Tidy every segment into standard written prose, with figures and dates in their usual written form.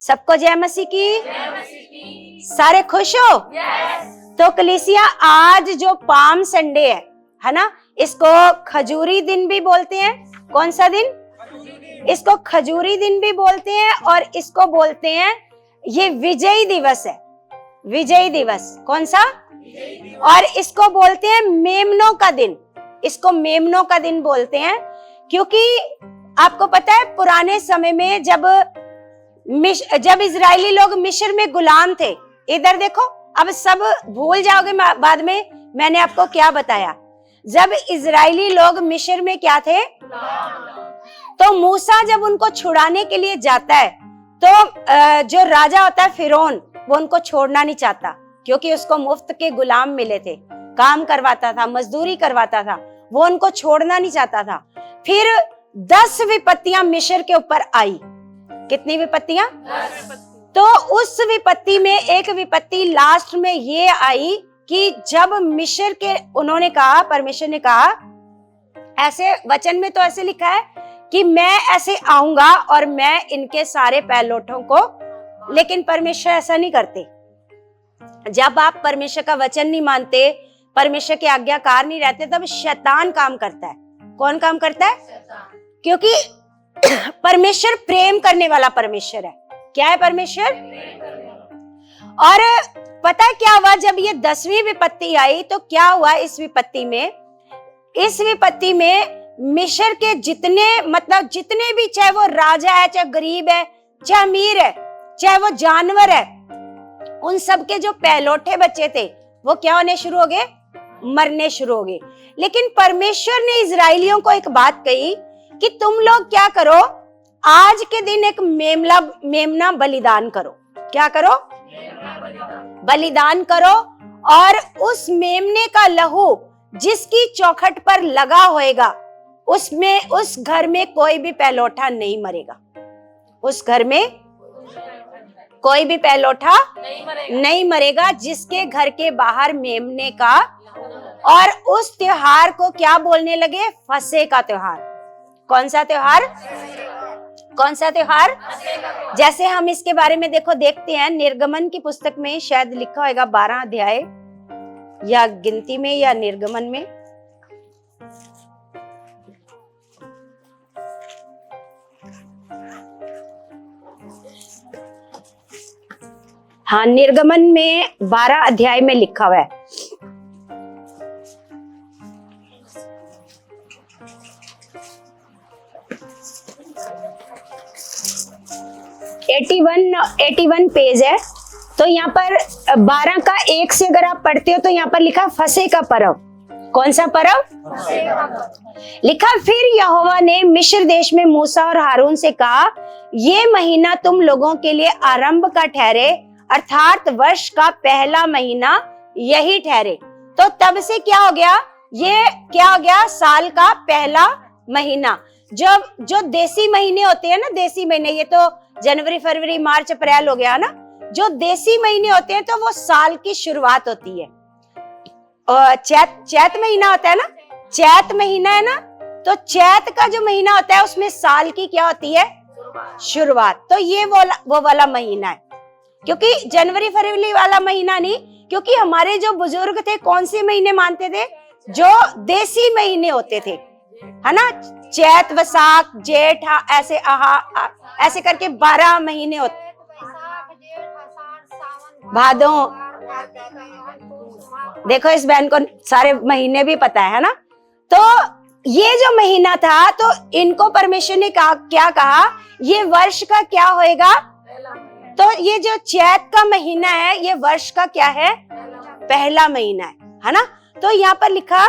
सबको जय मसीह की। सारे खुश हो? तो कलीसिया, आज जो पाम संडे है ना, इसको खजूरी दिन भी बोलते हैं। कौन सा दिन? इसको खजूरी दिन भी बोलते हैं और इसको बोलते हैं, ये विजयी दिवस है। विजयी दिवस कौन सा? और इसको बोलते हैं मेमनों का दिन। इसको मेमनों का दिन बोलते हैं क्योंकि आपको पता है पुराने समय में जब इजरायली लोग मिस्र में गुलाम थे, इधर देखो, अब सब भूल जाओगे बाद में मैंने आपको क्या बताया। जब इजरायली लोग मिस्र में क्या थे, तो मूसा जब उनको छुड़ाने के लिए जाता है तो जो राजा होता है फिरौन, वो उनको छोड़ना नहीं चाहता क्योंकि उसको मुफ्त के गुलाम मिले थे, काम करवाता था, मजदूरी करवाता था, वो उनको छोड़ना नहीं चाहता था। फिर 10 विपत्तियां मिस्र के ऊपर आई। कितनी विपत्तियां? 10। तो उस विपत्ति में एक विपत्ति लास्ट में ये आई कि जब मिस्र के उन्होंने कहा, परमेश्वर ने कहा, ऐसे वचन में तो ऐसे लिखा है कि मैं ऐसे आऊंगा और मैं इनके सारे पैलोठों को, लेकिन परमेश्वर ऐसा नहीं करते। जब आप परमेश्वर का वचन नहीं मानते, परमेश्वर के आज्ञाकार नहीं रहते, तब शैतान काम करता है। कौन काम करता है? क्योंकि परमेश्वर प्रेम करने वाला परमेश्वर है। क्या है परमेश्वर? और पता है क्या हुआ जब ये 10वीं विपत्ति आई, तो क्या हुआ इस विपत्ति में? इस विपत्ति में मिस्र के जितने भी, चाहे वो राजा है, चाहे गरीब है, चाहे अमीर है, चाहे वो जानवर है, उन सब के जो पहलौठे बच्चे थे वो क्या होने शुरू हो गए? मरने शुरू हो गए। लेकिन परमेश्वर ने इजरायलियों को एक बात कही कि तुम लोग क्या करो, आज के दिन एक मेमना बलिदान करो। क्या करो? बलिदान करो, और उस मेमने का लहू जिसकी चौखट पर लगा होएगा, उसमें उस घर में कोई भी पहलौठा नहीं मरेगा। उस घर में कोई भी पहलौठा नहीं मरेगा जिसके घर के बाहर मेमने का। और उस त्योहार को क्या बोलने लगे? फसह का त्योहार। कौन सा त्योहार? कौन सा त्योहार? जैसे हम इसके बारे में देखते हैं, निर्गमन की पुस्तक में शायद लिखा होगा 12 अध्याय, या गिनती में या निर्गमन में। हाँ, निर्गमन में 12 अध्याय में लिखा हुआ है। एटी वन पेज है। तो यहाँ पर 12 का 1 से अगर आप पढ़ते हो तो यहाँ पर लिखा फसह का पर्व। कौन सा पर्व? लिखा, फिर यहोवा ने मिस्र देश में मूसा और हारून से कहा, ये महीना तुम लोगों के लिए आरंभ का ठहरे, अर्थात वर्ष का पहला महीना यही ठहरे। तो तब से क्या हो गया? ये क्या हो गया? साल का पहला महीना। जो देसी महीने होते हैं ना, देसी महीने, ये तो जनवरी, फरवरी, मार्च, अप्रैल हो गया ना, जो देसी महीने होते हैं तो वो साल की शुरुआत होती है। और चैत महीना होता है ना, चैत महीना है ना, तो चैत का जो महीना होता है उसमें साल की क्या होती है? शुरुआत। तो ये वो वाला महीना है, क्योंकि जनवरी फरवरी वाला महीना नहीं, क्योंकि हमारे जो बुजुर्ग थे कौन से महीने मानते थे? जो देसी महीने होते थे, है ना, चैत, वैसाख, जेठ, ऐसे करके 12 महीने होते। भादो, देखो इस बहन को सारे महीने भी पता है ना। तो ये जो महीना था, तो इनको परमेश्वर ने क्या कहा? ये वर्ष का क्या होएगा? तो ये जो चैत का महीना है, ये वर्ष का क्या है? पहला महीना है ना। तो यहाँ पर लिखा,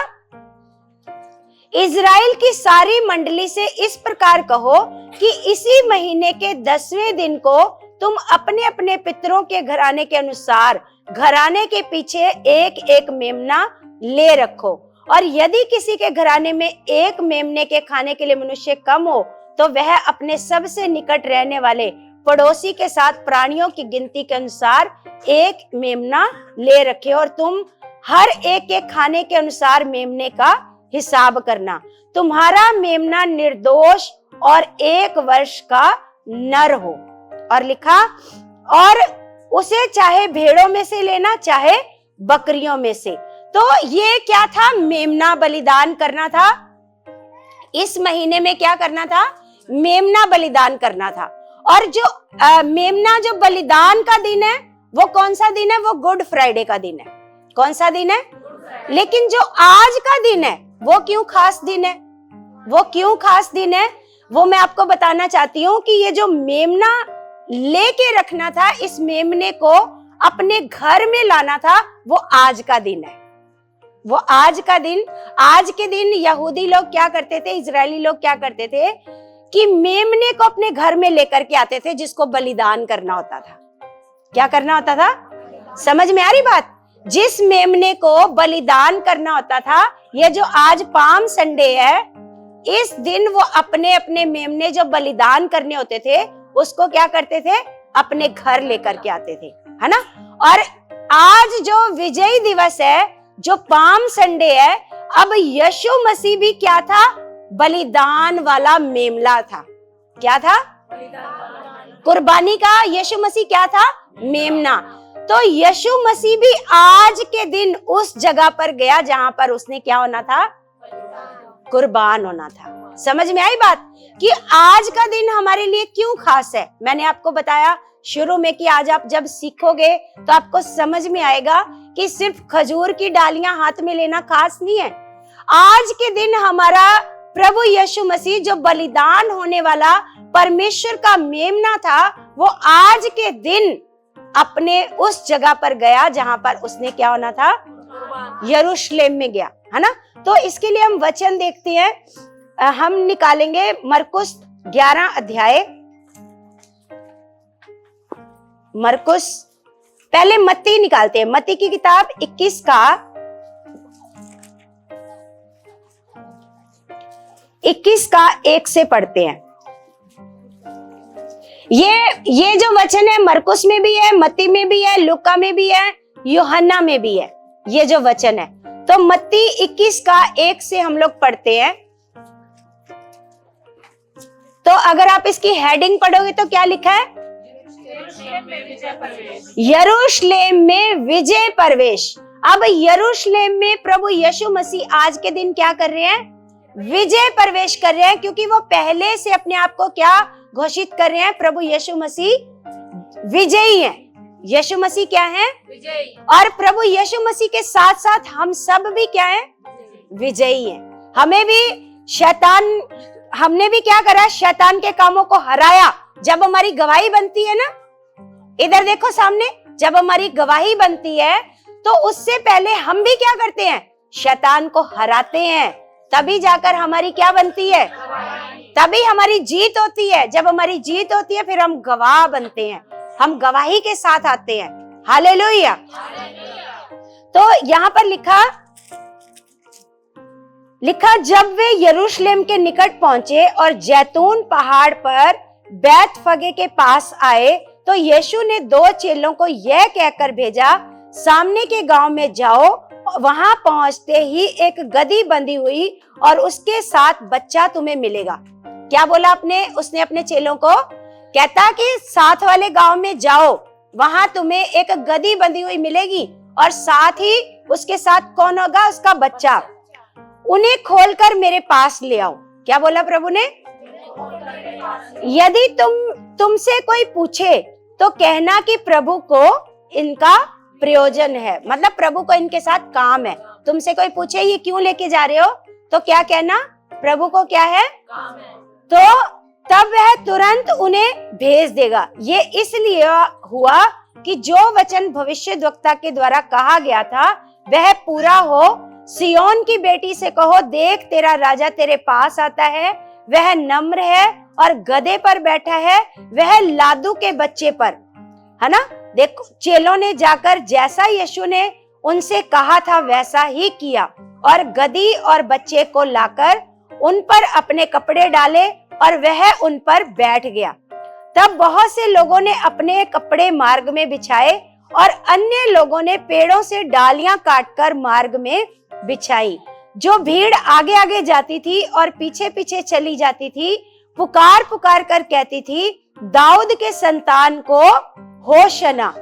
इजराइल की सारी मंडली से इस प्रकार कहो कि इसी महीने के 10वें दिन को तुम अपने अपने पितरों के घराने के अनुसार घराने के पीछे एक एक मेमना ले रखो। और यदि किसी के घराने में एक मेमने के खाने के लिए मनुष्य कम हो, तो वह अपने सबसे निकट रहने वाले पड़ोसी के साथ प्राणियों की गिनती के अनुसार एक मेमना ले रखे। और तुम हर एक के खाने के अनुसार मेमने का हिसाब करना। तुम्हारा मेमना निर्दोष और 1 वर्ष का नर हो। और लिखा और उसे चाहे भेड़ों में से लेना चाहे बकरियों में से। तो ये क्या था? मेमना बलिदान करना था। इस महीने में क्या करना था? मेमना बलिदान करना था। और जो मेमना जो बलिदान का दिन है वो कौन सा दिन है? वो गुड फ्राइडे का दिन है। कौन सा दिन है? लेकिन जो आज का दिन है वो क्यों खास दिन है? वो क्यों खास दिन है वो मैं आपको बताना चाहती हूँ कि ये जो मेमना लेके रखना था, इस मेमने को अपने घर में लाना था, वो आज का दिन है। वो आज का दिन, आज के दिन यहूदी लोग क्या करते थे, इजरायली लोग क्या करते थे कि मेमने को अपने घर में लेकर के आते थे, जिसको बलिदान करना होता था। क्या करना होता था? समझ में आ रही बात? जिस मेमने को बलिदान करना होता था, ये जो आज पाम संडे है, इस दिन वो अपने अपने मेमने जो बलिदान करने होते थे उसको क्या करते थे? अपने घर लेकर के आते थे, है ना। और आज जो विजय दिवस है, जो पाम संडे है, अब यीशु मसीह भी क्या था? बलिदान वाला मेमना था। क्या था? कुर्बानी का यीशु मसीह क्या था? मेमना। तो यीशु मसीह भी आज के दिन उस जगह पर गया जहां पर उसने क्या होना था? कुर्बान होना था। समझ में आई बात कि आज का दिन हमारे लिए क्यों खास है? मैंने आपको बताया शुरू में कि आज आप जब सीखोगे तो आपको समझ में आएगा कि सिर्फ खजूर की डालियां हाथ में लेना खास नहीं है। आज के दिन हमारा प्रभु यीशु मसीह जो बलिदान होने वाला परमेश्वर का मेमना था, वो आज के दिन अपने उस जगह पर गया जहां पर उसने क्या होना था? यरूशलेम में गया, है ना। तो इसके लिए हम वचन देखते हैं। हम निकालेंगे मरकुस 11 अध्याय। मरकुस, पहले मत्ती निकालते हैं। मत्ती की किताब 21 का 1 से पढ़ते हैं। ये जो वचन है मरकुस में भी है, मत्ती में भी है, लूका में भी है, यूहन्ना में भी है, ये जो वचन है। तो मत्ती 21 का 1 से हम लोग पढ़ते हैं। तो अगर आप इसकी हेडिंग पढ़ोगे तो क्या लिखा है? यरूशलेम में विजय प्रवेश। अब यरूशलेम में प्रभु यीशु मसीह आज के दिन क्या कर रहे हैं? विजय प्रवेश कर रहे हैं, क्योंकि वो पहले से अपने आप को क्या घोषित कर रहे हैं? प्रभु यीशु मसीह विजयी हैं। यीशु मसीह क्या है? विजयी। और प्रभु यीशु मसीह के साथ साथ हम सब भी क्या है? विजयी हैं। हमने भी क्या करा? शैतान के कामों को हराया। जब हमारी गवाही बनती है ना, इधर देखो सामने, जब हमारी गवाही बनती है तो उससे पहले हम भी क्या करते हैं? शैतान को हराते हैं। तभी जाकर हमारी क्या बनती है? तभी हमारी जीत होती है। जब हमारी जीत होती है फिर हम गवाह बनते हैं, हम गवाही के साथ आते हैं। हालेलुया। तो यहाँ पर लिखा जब वे यरूशलेम के निकट पहुंचे और जैतून पहाड़ पर बैतफगे के पास आए, तो यीशु ने 2 चेलों को यह कहकर भेजा, सामने के गांव में जाओ। वहां पहुंचते ही एक गधी बंधी हुई और उसके साथ बच्चा तुम्हें मिलेगा। क्या बोला उसने अपने चेलों को? कहता कि साथ वाले गांव में जाओ, वहां तुम्हें एक गधी बंधी हुई मिलेगी और साथ ही उसके साथ कौन होगा? उसका बच्चा। उन्हें खोलकर मेरे पास ले आओ। क्या बोला प्रभु ने? यदि तुमसे कोई पूछे तो कहना कि प्रभु को इनका प्रयोजन है, मतलब प्रभु को इनके साथ काम है। तुमसे कोई पूछे ये क्यों लेके जा रहे हो, तो क्या कहना? प्रभु को क्या है? काम है। तो तब वह तुरंत उन्हें भेज देगा। ये इसलिए हुआ कि जो वचन भविष्यद्वक्ता के द्वारा कहा गया था वह पूरा हो। सियोन की बेटी से कहो, देख तेरा राजा तेरे पास आता है, वह नम्र है और गधे पर बैठा है, वह लादू के बच्चे पर, है ना। देखो, चेलों ने जाकर जैसा यीशु ने उनसे कहा था वैसा ही किया और गधी और बच्चे को लाकर उन पर अपने कपड़े डाले और वह उन पर बैठ गया। तब बहुत से लोगों ने अपने कपड़े मार्ग में बिछाए और अन्य लोगों ने पेड़ों से डालियां काटकर मार्ग में बिछाई। जो भीड़ आगे आगे जाती थी और पीछे पीछे चली जाती थी, पुकार पुकार कर कहती थी, दाऊद के संतान को होशना।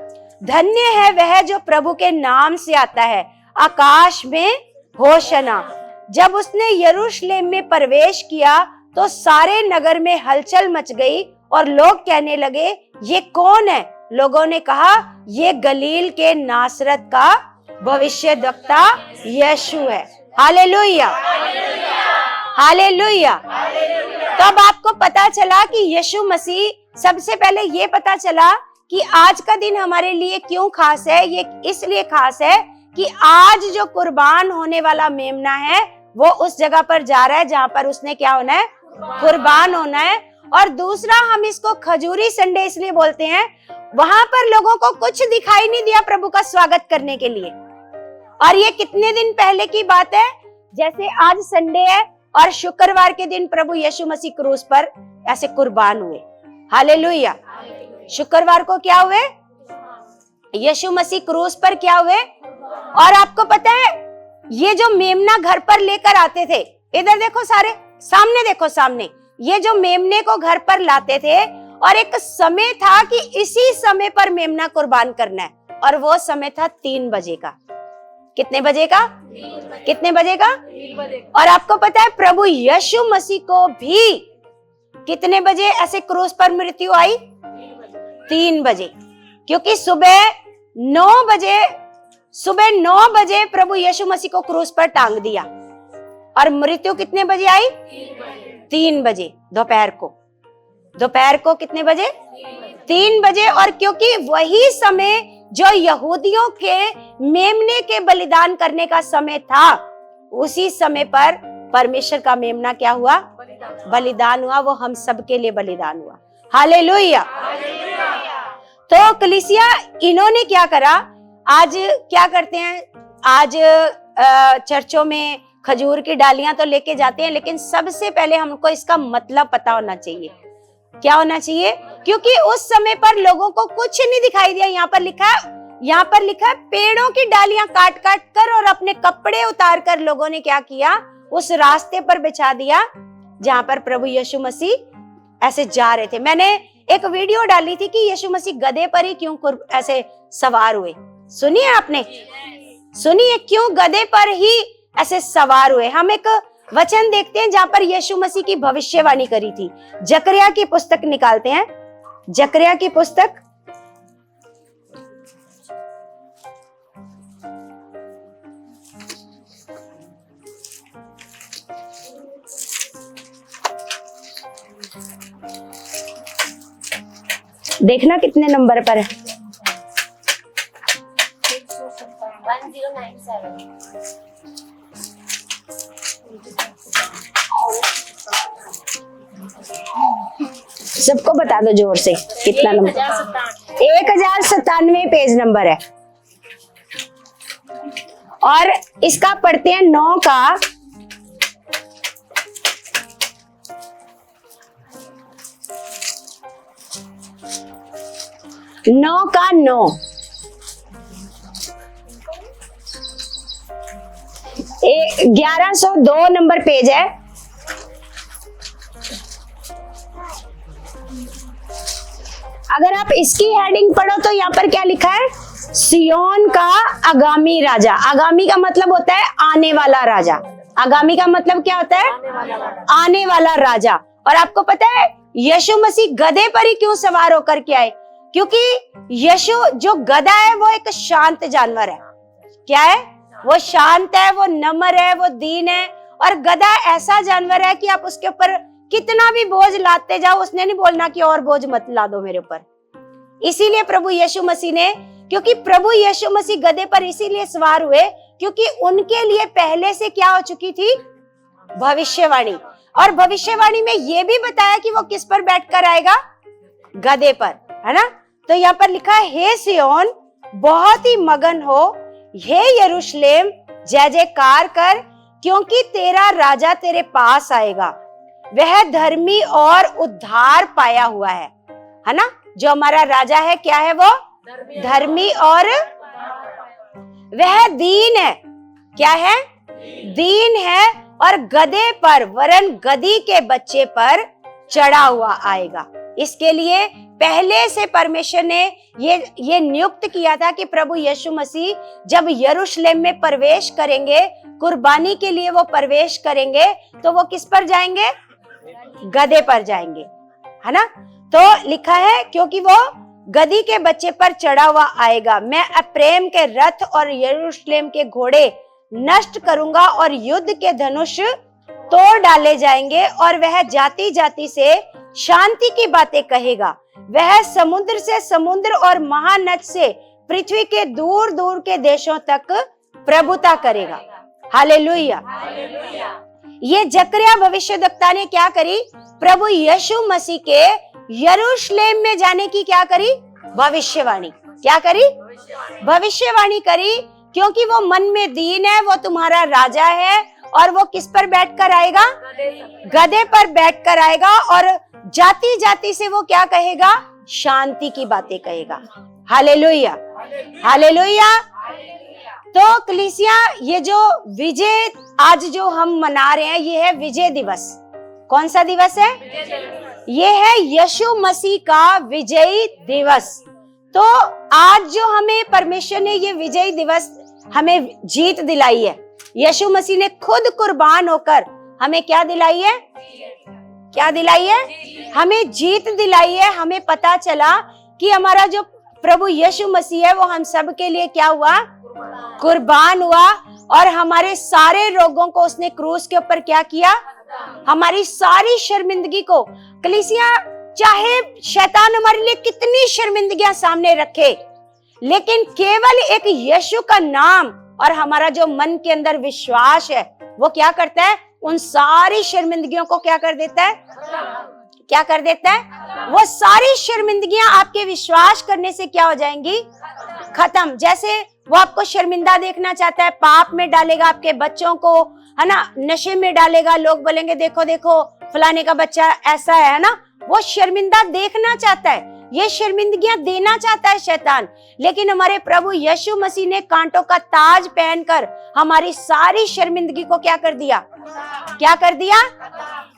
धन्य है वह जो प्रभु के नाम से आता है, आकाश में होशना। जब उसने यरूशलेम में प्रवेश किया तो सारे नगर में हलचल मच गई और लोग कहने लगे, ये कौन है? लोगों ने कहा, ये गलील के नासरत का भविष्यद्वक्ता यीशु है। Hallelujah, hallelujah. तो अब आपको पता चला कि यीशु मसीह, सबसे पहले ये पता चला कि आज का दिन हमारे लिए क्यों खास है। ये इसलिए खास है कि आज जो कुर्बान होने वाला मेमना है वो उस जगह पर जा रहा है जहां पर उसने क्या होना है? कुर्बान होना है। और दूसरा, हम इसको खजूरी संडे इसलिए बोलते हैं, वहां पर लोगों को कुछ दिखाई नहीं दिया प्रभु का स्वागत करने के लिए। और ये कितने दिन पहले की बात है? जैसे आज संडे है और शुक्रवार के दिन प्रभु यीशु मसीह क्रूस पर ऐसे कुर्बान हुए। हालेलुया। शुक्रवार को क्या हुए? यीशु मसीह क्रूस पर क्या हुए? और आपको पता है, ये जो मेमना घर पर लेकर आते थे, इधर देखो, सारे सामने देखो, सामने, ये जो मेमने को घर पर लाते थे और एक समय था कि इसी समय पर मेमना कुर्बान करना है, और वो समय था 3 बजे का। कितने बजे का? कितने बजे का? 3 बजे। और आपको पता है प्रभु यीशु मसीह को भी कितने बजे ऐसे क्रूस पर मृत्यु आई? 3 बजे। क्योंकि सुबह 9 बजे प्रभु यीशु मसीह को क्रूस पर टांग दिया, और मृत्यु कितने बजे आई? 3 बजे दोपहर को कितने बजे? 3 बजे। और क्योंकि वही समय जो यहूदियों के मेमने के बलिदान करने का समय था, उसी समय पर परमेश्वर का मेमना क्या हुआ? बलिदान हुआ। वो हम सबके लिए बलिदान हुआ। हालेलुया। तो कलीसिया, इन्होंने क्या करा? आज क्या करते हैं? आज चर्चों में खजूर की डालियां तो लेके जाते हैं, लेकिन सबसे पहले हमको इसका मतलब पता होना चाहिए। क्या होना चाहिए? क्योंकि उस समय पर लोगों को कुछ नहीं दिखाई दिया। यहाँ पर लिखा है पेड़ों की डालियां काट काट कर और अपने कपड़े उतार कर लोगों ने क्या किया? उस रास्ते पर बिछा दिया जहां पर प्रभु यीशु मसीह ऐसे जा रहे थे। मैंने एक वीडियो डाली थी कि यीशु मसीह गधे पर ही क्यों ऐसे सवार हुए। सुनिए, आपने सुनिए क्यों गधे पर ही ऐसे सवार हुए। हम एक वचन देखते हैं जहां पर यीशु मसीह की भविष्यवाणी करी थी। जकरिया की पुस्तक निकालते हैं, जकरिया की पुस्तक, देखना कितने नंबर पर है? 1097। सबको बता दो जोर से, कितना नंबर? 1097 पेज नंबर है। और इसका पढ़ते हैं 9 का 9। 1102 नंबर पेज है। अगर आप इसकी हेडिंग पढ़ो तो यहाँ पर क्या लिखा है? सियोन का आगामी राजा। आगामी का मतलब होता है आने वाला राजा। आगामी का मतलब क्या होता है? आने वाला राजा। और आपको पता है यीशु मसीह गधे पर ही क्यों सवार होकर के आए? क्योंकि यीशु जो गधा है वो एक शांत जानवर है। क्या है? वो शांत है, वो नम्र है, वो दीन है। और गधा ऐसा जानवर है कि आप उसके ऊपर कितना भी बोझ लाते जाओ, उसने नहीं बोलना कि और बोझ मत ला दो मेरे ऊपर। इसीलिए प्रभु यीशु मसीह ने, क्योंकि प्रभु यीशु मसीह गधे पर इसीलिए सवार हुए क्योंकि उनके लिए पहले से क्या हो चुकी थी? भविष्यवाणी। और भविष्यवाणी में ये भी बताया कि वो किस पर बैठकर आएगा? गधे पर, है ना? तो यहाँ पर लिखा है, हे सियोन बहुत ही मगन हो, हे यरूशलेम जय जयकार कर, क्योंकि तेरा राजा तेरे पास आएगा। वह धर्मी और उद्धार पाया हुआ है ना? जो हमारा राजा है क्या है? वो धर्मी और वह दीन है। क्या है? दीन है। और गधे पर वरन गधी के बच्चे पर चढ़ा हुआ आएगा। इसके लिए पहले से परमेश्वर ने ये नियुक्त किया था कि प्रभु यीशु मसीह जब यरूशलेम में प्रवेश करेंगे, कुर्बानी के लिए वो प्रवेश करेंगे, तो वो किस पर जाएंगे? गधे पर जाएंगे, है ना। तो लिखा है क्योंकि वो गधी के बच्चे पर चढ़ा हुआ आएगा, मैं अप्रेम के रथ और यरूशलेम के घोड़े नष्ट करूंगा और युद्ध के धनुष तोड़ डाले जाएंगे और वह जाति जाति से शांति की बातें कहेगा। वह समुद्र से समुद्र और महानद से पृथ्वी के दूर दूर के देशों तक प्रभुता करेगा। हालेलुया। ये जकरिया भविष्यद्वक्ता ने क्या करी? प्रभु यीशु मसीह के यरूशलेम में जाने की क्या करी? भविष्यवाणी। क्या करी? भविष्यवाणी करी, क्योंकि वो मन में दीन है, वो तुम्हारा राजा है और वो किस पर बैठकर आएगा? गधे पर बैठकर आएगा और जाति जाति से वो क्या कहेगा? शांति की बातें कहेगा। Hallelujah, hallelujah. तो कलीसिया, ये जो विजय आज जो हम मना रहे हैं, ये है विजय दिवस। कौन सा दिवस है? ये है यीशु मसीह का विजयी दिवस। तो आज जो हमें परमेश्वर ने ये विजयी दिवस हमें जीत दिलाई है, यीशु मसीह ने खुद कुर्बान होकर हमें क्या दिलाई है? क्या दिलाई है? हमें जीत दिलाई है। हमें पता चला कि हमारा जो प्रभु यीशु मसीह है वो हम सब के लिए क्या हुआ? कुर्बान हुआ। और हमारे सारे रोगों को उसने क्रूस के ऊपर क्या किया? हमारी सारी शर्मिंदगी को। कलीसिया, चाहे शैतान हमारे लिए कितनी शर्मिंदगियां सामने रखे, लेकिन केवल एक यीशु का नाम और हमारा जो मन के अंदर विश्वास है, वो क्या करता है? उन सारी शर्मिंदगियों को क्या कर देता है? क्या कर देता है? वो सारी शर्मिंदगियां आपके विश्वास करने से क्या हो जाएंगी? खत्म। जैसे वो आपको शर्मिंदा देखना चाहता है, पाप में डालेगा आपके बच्चों को, है ना, नशे में डालेगा। लोग बोलेंगे देखो देखो फलाने का बच्चा ऐसा है ना। वो शर्मिंदा देखना चाहता है, ये शर्मिंदगियां देना चाहता है शैतान। लेकिन हमारे प्रभु यीशु मसीह ने कांटों का ताज पहनकर हमारी सारी शर्मिंदगी को क्या कर दिया? क्या कर दिया?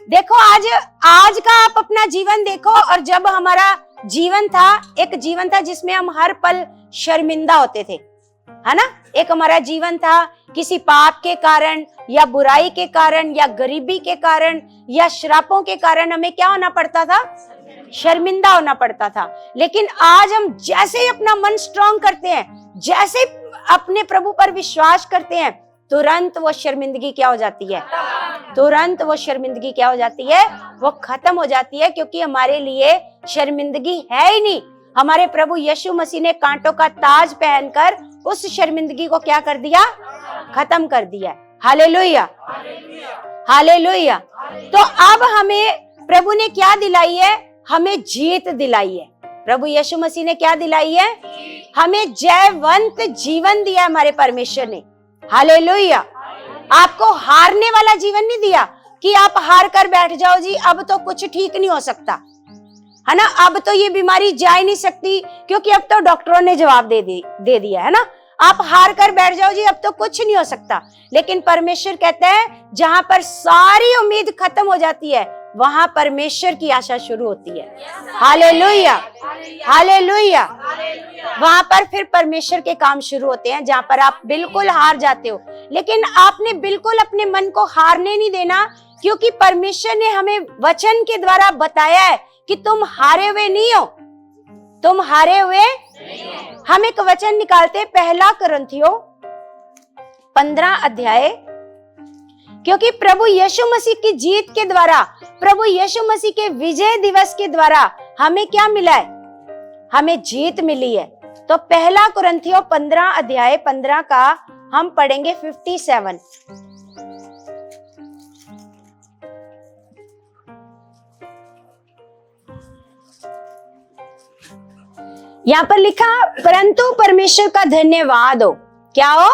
देखो आज का आप अपना जीवन देखो, और जब हमारा जीवन था, एक जीवन था जिसमें हम हर पल शर्मिंदा होते थे, है ना। एक हमारा जीवन था किसी पाप के कारण या बुराई के कारण या गरीबी के कारण या श्रापों के कारण हमें क्या होना पड़ता था? शर्मिंदा होना पड़ता था। लेकिन आज हम जैसे ही अपना मन स्ट्रांग करते हैं, जैसे अपने प्रभु पर विश्वास करते हैं, तुरंत वो शर्मिंदगी क्या हो जाती है? तुरंत वो शर्मिंदगी क्या हो जाती है? वो खत्म हो जाती है, क्योंकि हमारे लिए शर्मिंदगी है ही नहीं। हमारे प्रभु यीशु मसीह ने कांटों का ताज पहनकर उस शर्मिंदगी को क्या कर दिया? खत्म कर दिया। Hallelujah, hallelujah. तो अब हमें प्रभु ने क्या दिलाई है? हमें जीत दिलाई है। प्रभु यीशु मसीह ने क्या दिलाई है? हमें जयवंत जीवन दिया हमारे परमेश्वर ने। हालेलुया। आपको हारने वाला जीवन नहीं दिया कि आप हार कर बैठ जाओ, जी अब तो कुछ ठीक नहीं हो सकता, है ना, अब तो ये बीमारी जा ही नहीं सकती क्योंकि अब तो डॉक्टरों ने जवाब दे दिया, है ना। आप हार कर बैठ जाओ, जी अब तो कुछ नहीं हो सकता। लेकिन परमेश्वर कहता है जहां पर सारी उम्मीद खत्म हो जाती है, वहां परमेश्वर की आशा शुरू होती है। Hallelujah, hallelujah. वहां पर फिर परमेश्वर के काम शुरू होते हैं, जहां पर आप बिल्कुल हार जाते हो। लेकिन आपने बिल्कुल अपने मन को हारने नहीं देना, क्योंकि परमेश्वर ने हमें वचन के द्वारा बताया है कि तुम हारे हुए नहीं हो, तुम हारे हुए। हम एक वचन निकालते, पहला कुरिन्थियों 15 अध्याय। क्योंकि प्रभु यीशु मसीह की जीत के द्वारा, प्रभु यीशु मसीह के विजय दिवस के द्वारा हमें क्या मिला है? हमें जीत मिली है। तो पहला कुरिन्थियों 15 अध्याय 15 का हम पढ़ेंगे 57। यहाँ पर लिखा, परंतु परमेश्वर का धन्यवाद हो। क्या हो?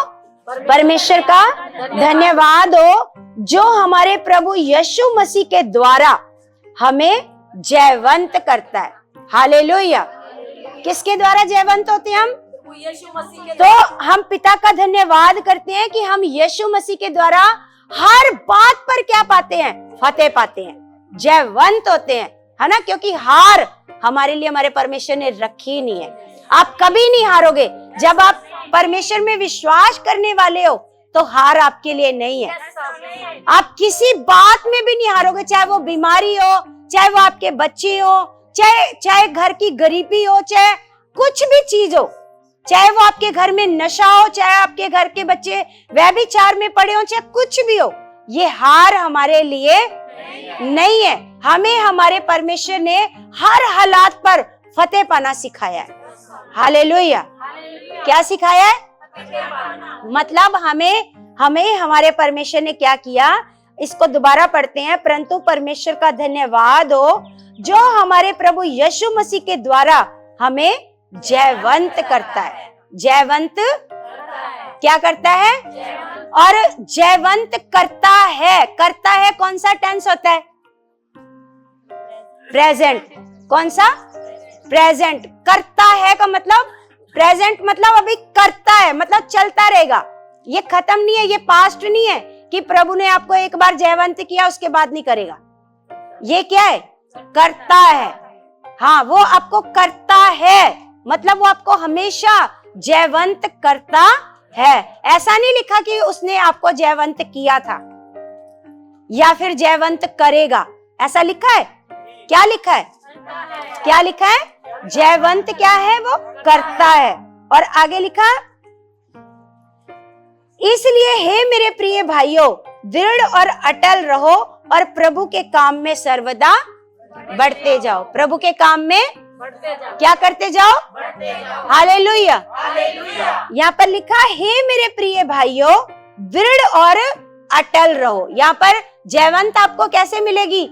परमेश्वर का धन्यवाद हो, जो हमारे प्रभु यीशु मसीह के द्वारा हमें जयवंत करता है। हालेलुया। किसके द्वारा जयवंत होते हैं हम? तो हम पिता का धन्यवाद करते हैं कि हम यीशु मसीह के द्वारा हर बात पर क्या पाते हैं? फतेह पाते हैं, जयवंत होते हैं। है ना, क्योंकि हार हमारे लिए हमारे परमेश्वर ने रखी नहीं है। आप कभी नहीं हारोगे। जब आप परमेश्वर में विश्वास करने वाले हो तो हार आपके लिए नहीं है। आप किसी बात में भी नहीं हारोगे, चाहे वो बीमारी हो, चाहे वो आपके बच्चे हो, चाहे घर की गरीबी हो, चाहे कुछ भी चीज हो, चाहे वो आपके घर में नशा हो, चाहे आपके घर के बच्चे व्यभिचार में पड़े हो, चाहे कुछ भी हो, ये हार हमारे लिए नहीं है। हमें हमारे परमेश्वर ने हर हालात पर फतेह पाना सिखाया है। हालेलुया। क्या सिखाया है? मतलब हमें हमारे परमेश्वर ने क्या किया, इसको दोबारा पढ़ते हैं। परंतु परमेश्वर का धन्यवाद हो जो हमारे प्रभु यीशु मसीह के द्वारा हमें जयवंत करता है। जयवंत क्या करता है? और जयवंत करता है कौन सा टेंस होता है? प्रेजेंट। कौन सा? प्रेजेंट। करता है का मतलब प्रेजेंट, मतलब अभी करता है, मतलब चलता रहेगा। ये खत्म नहीं है, ये पास्ट नहीं है कि प्रभु ने आपको एक बार जयवंत किया उसके बाद नहीं करेगा। ये क्या है? करता है। हाँ, वो आपको करता है, मतलब वो आपको हमेशा जयवंत करता है। ऐसा नहीं लिखा कि उसने आपको जयवंत किया था या फिर जयवंत करेगा, ऐसा लिखा है? क्या लिखा है? क्या लिखा है? जयवंत क्या है? वो करता है। और आगे लिखा, इसलिए हे मेरे प्रिय भाइयों, दृढ़ और अटल रहो और प्रभु के काम में सर्वदा बढ़ते जाओ। प्रभु के काम में क्या करते जाओ? हालेलुया। यहाँ पर लिखा, हे मेरे प्रिय भाइयों, दृढ़ और अटल रहो। यहाँ पर जयवंत आपको कैसे मिलेगी?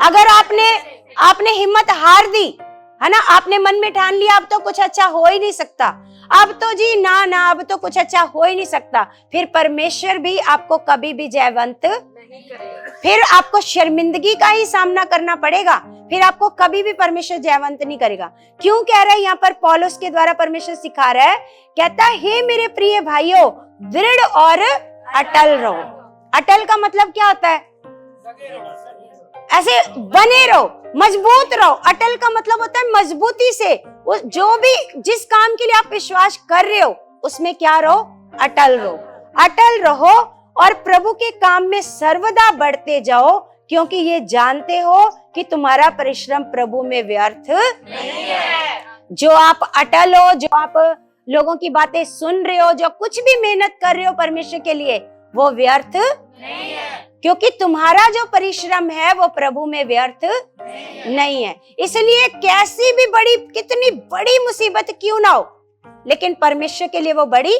अगर आपने हिम्मत हार दी, है ना, आपने मन में ठान लिया अब तो कुछ अच्छा हो ही नहीं सकता, अब तो जी ना अब तो कुछ अच्छा हो ही नहीं सकता, फिर परमेश्वर भी आपको कभी भी जयवंत नहीं करेगा। फिर आपको शर्मिंदगी का ही सामना करना पड़ेगा, फिर आपको कभी भी परमेश्वर जयवंत नहीं करेगा। क्यों कह रहा है यहाँ पर पौलुस के द्वारा परमेश्वर सिखा रहा है, कहता है हे मेरे प्रिय भाइयों, दृढ़ और अटल रहो। अटल का मतलब क्या होता है? ऐसे बने रहो, मजबूत रहो। अटल का मतलब होता है मजबूती से, जो भी जिस काम के लिए आप विश्वास कर रहे हो उसमें क्या रहो? अटल रहो। अटल रहो और प्रभु के काम में सर्वदा बढ़ते जाओ, क्योंकि ये जानते हो कि तुम्हारा परिश्रम प्रभु में व्यर्थ नहीं है। जो आप अटल हो, जो आप लोगों की बातें सुन रहे हो, जो कुछ भी मेहनत कर रहे हो परमेश्वर के लिए, वो व्यर्थ नहीं है, क्योंकि तुम्हारा जो परिश्रम है वो प्रभु में व्यर्थ नहीं है। इसलिए कैसी भी बड़ी, कितनी बड़ी मुसीबत क्यों ना हो, लेकिन परमेश्वर के लिए वो बड़ी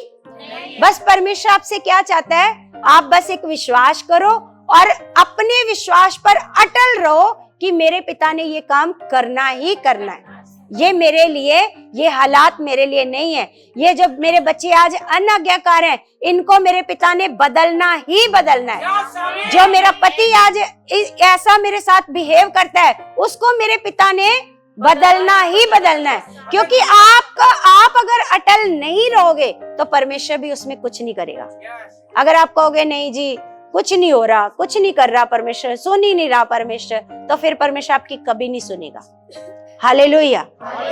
बस परमेश्वर आपसे क्या चाहता है? आप बस एक विश्वास करो और अपने विश्वास पर अटल रहो कि मेरे पिता ने ये काम करना ही करना है। ये मेरे लिए, ये हालात मेरे लिए नहीं है। ये जब मेरे बच्चे आज अनाज्ञाकार हैं, इनको मेरे पिता ने बदलना ही बदलना है। जो मेरा पति आज ऐसा मेरे साथ बिहेव करता है, उसको मेरे पिता ने बदलना ही बदलना है। क्योंकि आप अगर अटल नहीं रहोगे तो परमेश्वर भी उसमें कुछ नहीं करेगा। अगर आप कहोगे नहीं जी कुछ नहीं हो रहा, कुछ नहीं कर रहा परमेश्वर, सुन ही नहीं रहा परमेश्वर, तो फिर परमेश्वर आपकी कभी नहीं सुनेगा। हालेलुया।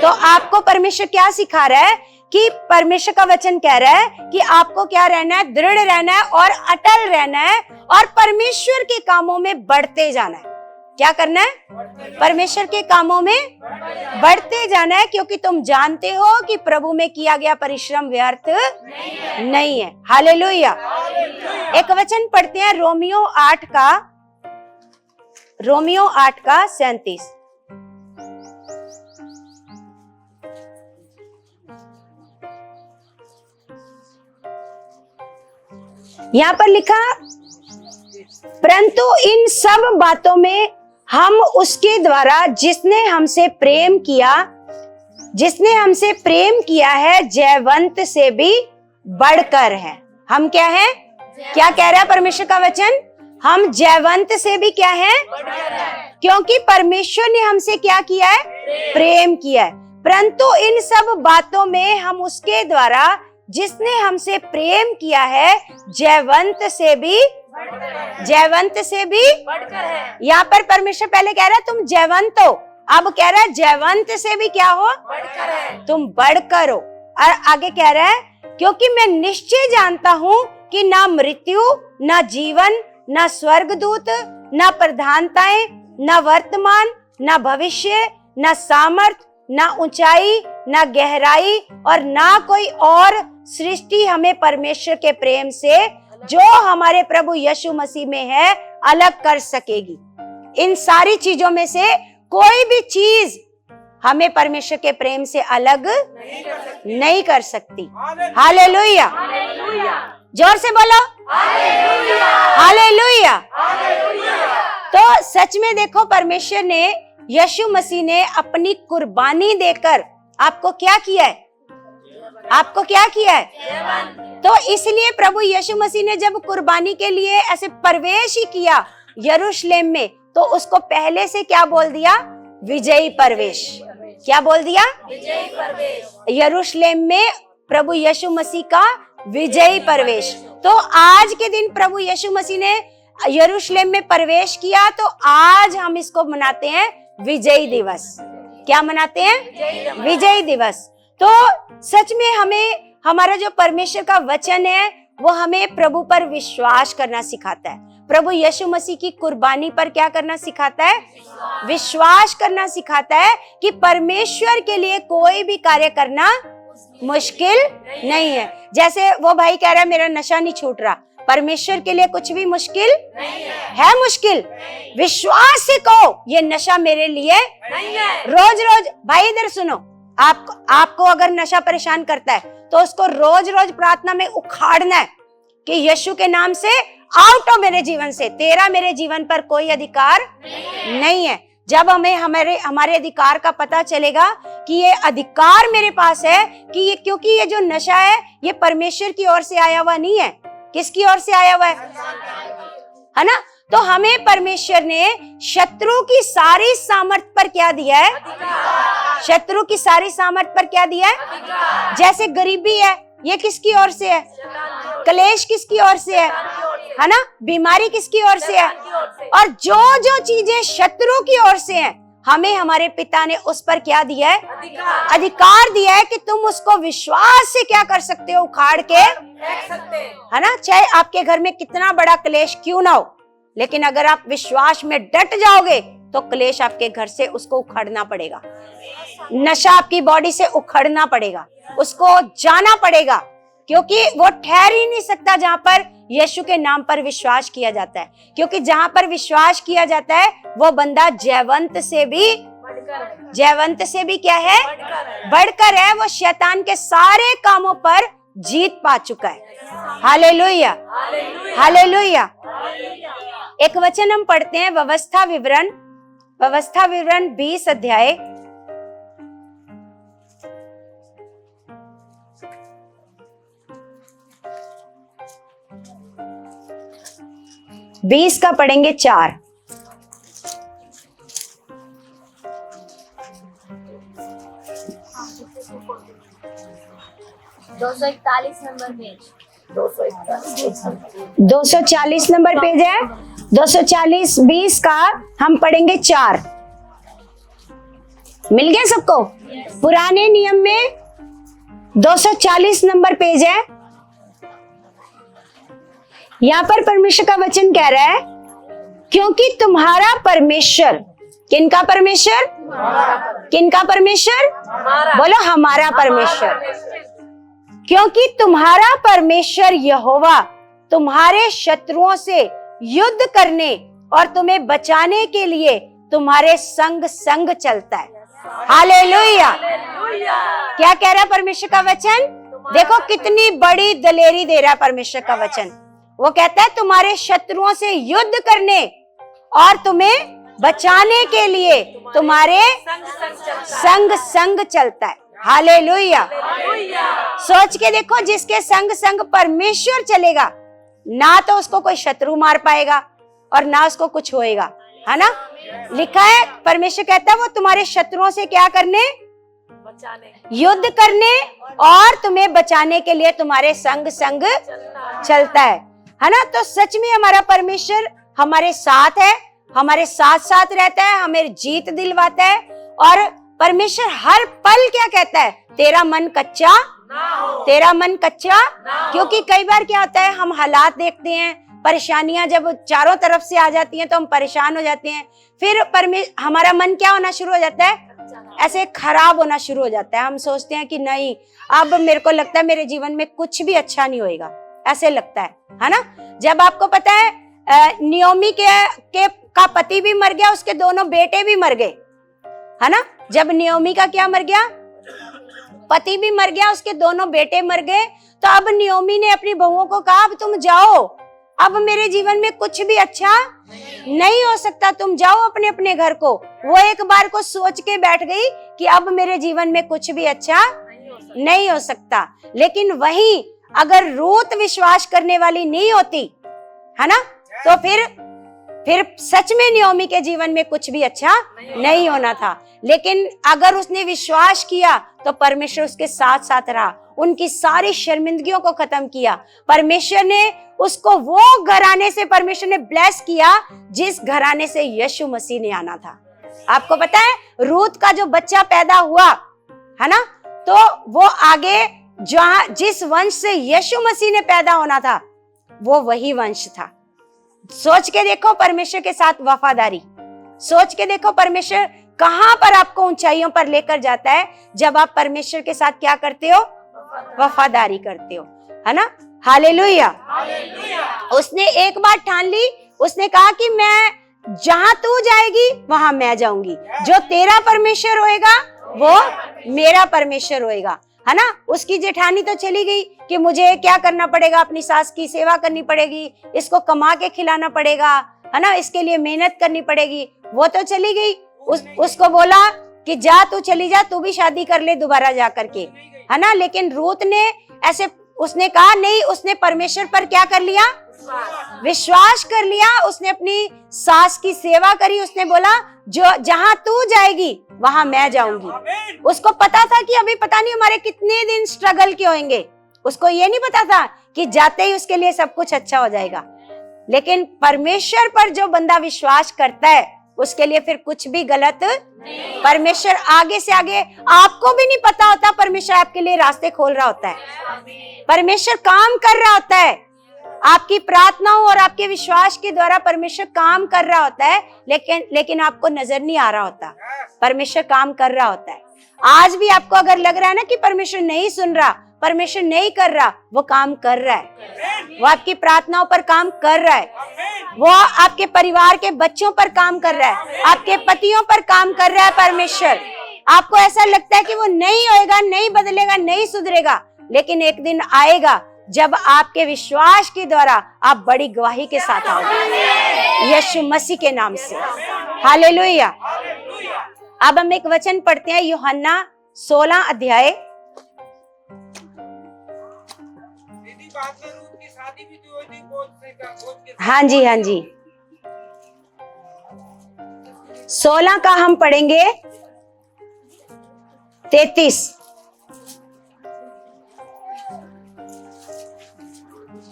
तो आपको परमेश्वर क्या सिखा रहा है कि परमेश्वर का वचन कह रहा है कि आपको क्या रहना है? दृढ़ रहना है और अटल रहना है और परमेश्वर के कामों में बढ़ते जाना है। क्या करना है? परमेश्वर के कामों में बढ़ते जाना है, क्योंकि तुम जानते हो कि प्रभु में किया गया परिश्रम व्यर्थ नहीं है। हालेलुया। एक वचन पढ़ते हैं रोमियो 8 का 37। यहाँ पर लिखा, परंतु इन सब बातों में हम उसके द्वारा जिसने हमसे प्रेम किया है जयवंत से भी बढ़कर है। हम क्या हैं? क्या कह रहा है परमेश्वर का वचन? हम जयवंत से भी क्या हैं? क्योंकि परमेश्वर ने हमसे क्या किया है? प्रेम किया है। परंतु इन सब बातों में हम उसके द्वारा जिसने हमसे प्रेम किया है जयवंत से भी जयवंत से भी बढ़कर है, यहाँ पर परमेश्वर पहले कह रहा है तुम जयवंत हो, अब कह रहा है जयवंत से भी क्या हो, बढ़कर है, तुम बढ़कर हो। और आगे कह रहा है क्योंकि मैं निश्चय जानता हूं कि ना मृत्यु, ना जीवन, ना स्वर्गदूत, ना प्रधानताएं, ना वर्तमान, ना भविष्य, ना सामर्थ, ना ऊंचाई, ना गहराई और ना कोई और सृष्टि हमें परमेश्वर के प्रेम से जो हमारे प्रभु यीशु मसीह में है अलग कर सकेगी। इन सारी चीजों में से कोई भी चीज हमें परमेश्वर के प्रेम से अलग नहीं कर सकती। हालेलुया, जोर से बोलो हालेलुया। तो सच में देखो परमेश्वर ने, यीशु मसीह ने अपनी कुर्बानी देकर आपको क्या किया है, आपको क्या किया है। तो इसलिए प्रभु यीशु मसीह ने जब कुर्बानी के लिए ऐसे प्रवेश ही किया यरूशलेम में, तो उसको पहले से क्या बोल दिया, विजयी प्रवेश। क्या बोल दिया, विजयी प्रवेश। यरूशलेम में प्रभु यीशु मसीह का विजयी प्रवेश। तो आज के दिन प्रभु यीशु मसीह ने यरूशलेम में प्रवेश किया, तो आज हम इसको मनाते हैं विजयी दिवस। क्या मनाते हैं, विजयी दिवस। तो सच में हमें हमारा जो परमेश्वर का वचन है वो हमें प्रभु पर विश्वास करना सिखाता है। प्रभु यीशु मसीह की कुर्बानी पर क्या करना सिखाता है, विश्वास करना सिखाता है कि परमेश्वर के लिए कोई भी कार्य करना मुश्किल नहीं है। जैसे वो भाई कह रहा है मेरा नशा नहीं छूट रहा, परमेश्वर के लिए कुछ भी मुश्किल नहीं है मुश्किल। विश्वास से कहो ये नशा मेरे लिए नहीं है। रोज रोज, भाई इधर सुनो, आपको अगर नशा परेशान करता है तो उसको रोज रोज प्रार्थना में उखाड़ना है कि यीशु के नाम से आउट हो मेरे जीवन से, तेरा मेरे जीवन पर कोई अधिकार नहीं है। जब हमें हमारे अधिकार का पता चलेगा कि ये अधिकार मेरे पास है, कि ये क्योंकि ये जो नशा है ये परमेश्वर की ओर से आया हुआ नहीं है, किसकी ओर से आया हुआ है ना। तो हमें परमेश्वर ने शत्रु की सारी सामर्थ पर क्या दिया है, शत्रु की सारी सामर्थ पर क्या दिया है। जैसे गरीबी है ये किसकी ओर से है, क्लेश किसकी ओर से है ना, बीमारी किसकी ओर से है, और जो जो चीजें शत्रु की ओर से हैं हमें हमारे पिता ने उस पर क्या दिया है, अधिकार दिया है कि तुम उसको विश्वास से क्या कर सकते हो, उखाड़ के फेंक सकते हैं, है ना। चाहे आपके घर में कितना बड़ा क्लेश क्यों ना हो, लेकिन अगर आप विश्वास में डट जाओगे तो क्लेश आपके घर से उसको उखाड़ना पड़ेगा, नशा आपकी बॉडी से उखड़ना पड़ेगा, उसको जाना पड़ेगा, क्योंकि वो ठहर ही नहीं सकता जहां पर यीशु के नाम पर विश्वास किया जाता है। क्योंकि जहां पर विश्वास किया जाता है वो बंदा जयवंत से भी क्या है, बढ़कर है। वो शैतान के सारे कामों पर जीत पा चुका है। Hallelujah, hallelujah. एक वचन हम पढ़ते हैं, व्यवस्था विवरण 20 अध्याय 20 का पढ़ेंगे 4। नंबर पेज 240 नंबर पेज है। 240 20 का हम पढ़ेंगे 4। मिल गया सबको? पुराने नियम में 240 नंबर पेज है। यहाँ पर परमेश्वर का वचन कह रहा है क्योंकि तुम्हारा परमेश्वर, किनका परमेश्वर, किनका परमेश्वर, बोलो हमारा परमेश्वर। क्योंकि तुम्हारा परमेश्वर यहोवा तुम्हारे शत्रुओं से युद्ध करने और तुम्हें बचाने के लिए तुम्हारे संग संग चलता है। हालेलुया। क्या कह रहा है परमेश्वर का वचन? देखो कितनी बड़ी दलेरी दे रहा है परमेश्वर का वचन। वो कहता है तुम्हारे शत्रुओं से युद्ध करने और तुम्हें बचाने के लिए तुम्हारे संग संग चलता है। हालेलुया। सोच के देखो, जिसके संग संग परमेश्वर चलेगा ना तो उसको कोई शत्रु मार पाएगा और ना उसको कुछ होएगा, है ना। लिखा है परमेश्वर कहता है वो तुम्हारे शत्रुओं से क्या करने, बचाने, युद्ध करने और तुम्हें बचाने के लिए तुम्हारे संग संग चलता है। है ना। तो सच में हमारा परमेश्वर हमारे साथ है, हमारे साथ साथ रहता है, हमें जीत दिलवाता है। और परमेश्वर हर पल क्या कहता है, तेरा मन कच्चा ना हो, तेरा मन कच्चा ना हो। क्योंकि कई बार क्या होता है, हम हालात देखते हैं, परेशानियां जब चारों तरफ से आ जाती हैं तो हम परेशान हो जाते हैं। फिर हमारा मन क्या होना शुरू हो जाता है, ऐसे खराब होना शुरू हो जाता है। हम सोचते हैं कि नहीं, अब मेरे को लगता है मेरे जीवन में कुछ भी अच्छा नहीं होएगा, ऐसे लगता है ना। जब आपको पता है नियोमी का पति भी मर गया, उसके दोनों बेटे भी मर गए, है ना। जब नियोमी का क्या मर गया, पति भी मर गया, उसके दोनों बेटे मर गए, तो अब नियोमी ने अपनी बहुओं को कहा, अब तुम जाओ, अब मेरे जीवन में कुछ भी अच्छा नहीं हो सकता, तुम जाओ अपने अपने घर को। वो एक बार को सोच के बैठ गई कि अब मेरे जीवन में कुछ भी अच्छा नहीं हो सकता। लेकिन वहीं अगर रूत विश्वास करने वाली नहीं होती, है ना, तो फिर सच में नियोमी के जीवन में कुछ भी अच्छा नहीं होना था। लेकिन अगर उसने विश्वास किया तो परमेश्वर उसके साथ साथ रहा, उनकी सारी शर्मिंदगियों को खत्म किया। परमेश्वर ने उसको वो घराने से परमेश्वर ने ब्लेस किया जिस घराने से यीशु मसीह ने आना था। आपको पता है रूत का जो बच्चा पैदा हुआ, है ना, तो वो आगे जिस वंश से यीशु मसीह ने पैदा होना था वो वही वंश था। सोच के देखो परमेश्वर के साथ वफादारी, सोच के देखो परमेश्वर कहां पर आपको ऊंचाइयों पर लेकर जाता है जब आप परमेश्वर के साथ क्या करते हो, वफादारी करते हो, है ना। हालेलुया। उसने एक बार ठान ली, उसने कहा कि मैं जहां तू जाएगी वहां मैं जाऊंगी, जो तेरा परमेश्वर होएगा वो मेरा परमेश्वर होएगा, है ना। उसकी जेठानी तो चली गई कि मुझे क्या करना पड़ेगा, अपनी सास की सेवा करनी पड़ेगी, इसको कमा के खिलाना पड़ेगा, है ना, इसके लिए मेहनत करनी पड़ेगी। वो तो चली गई, उसको बोला कि जा तू चली जा, तू भी शादी कर ले दोबारा जा करके, है ना। लेकिन रूत ने ऐसे, उसने कहा नहीं, उसने परमेश्वर पर क्या कर लिया, विश्वास कर लिया। उसने अपनी सास की सेवा करी, उसने बोला जो जहां तू जाएगी वहां मैं जाऊंगी। उसको पता था कि अभी पता नहीं हमारे कितने दिन स्ट्रगल के होंगे, उसको ये नहीं पता था कि जाते ही उसके लिए सब कुछ अच्छा हो जाएगा। लेकिन परमेश्वर पर जो बंदा विश्वास करता है उसके लिए फिर कुछ भी गलत नहीं। परमेश्वर आगे से आगे, आपको भी नहीं पता होता, परमेश्वर आपके लिए रास्ते खोल रहा होता है, परमेश्वर काम कर रहा होता है, आपकी प्रार्थनाओं और आपके विश्वास के द्वारा परमेश्वर काम कर रहा होता है। लेकिन आपको नजर नहीं आ रहा होता, परमेश्वर काम कर रहा होता है। आज भी आपको अगर लग रहा है ना कि परमेश्वर नहीं सुन रहा, परमेश्वर नहीं कर रहा, वो काम कर रहा है, वो आपकी प्रार्थनाओं पर काम कर रहा है, वो आपके परिवार के बच्चों पर काम कर रहा है, आपके पतियों पर काम कर रहा है परमेश्वर। आपको ऐसा लगता है कि वो नहीं होएगा, नहीं बदलेगा, नहीं सुधरेगा, लेकिन एक दिन आएगा जब आपके विश्वास के द्वारा आप बड़ी गवाही के साथ आओगे यीशु मसीह के नाम से। हालेलुया। अब हम एक वचन पढ़ते हैं, यूहन्ना 16 अध्याय। हाँ जी, हाँ जी, 16 का हम पढ़ेंगे 33।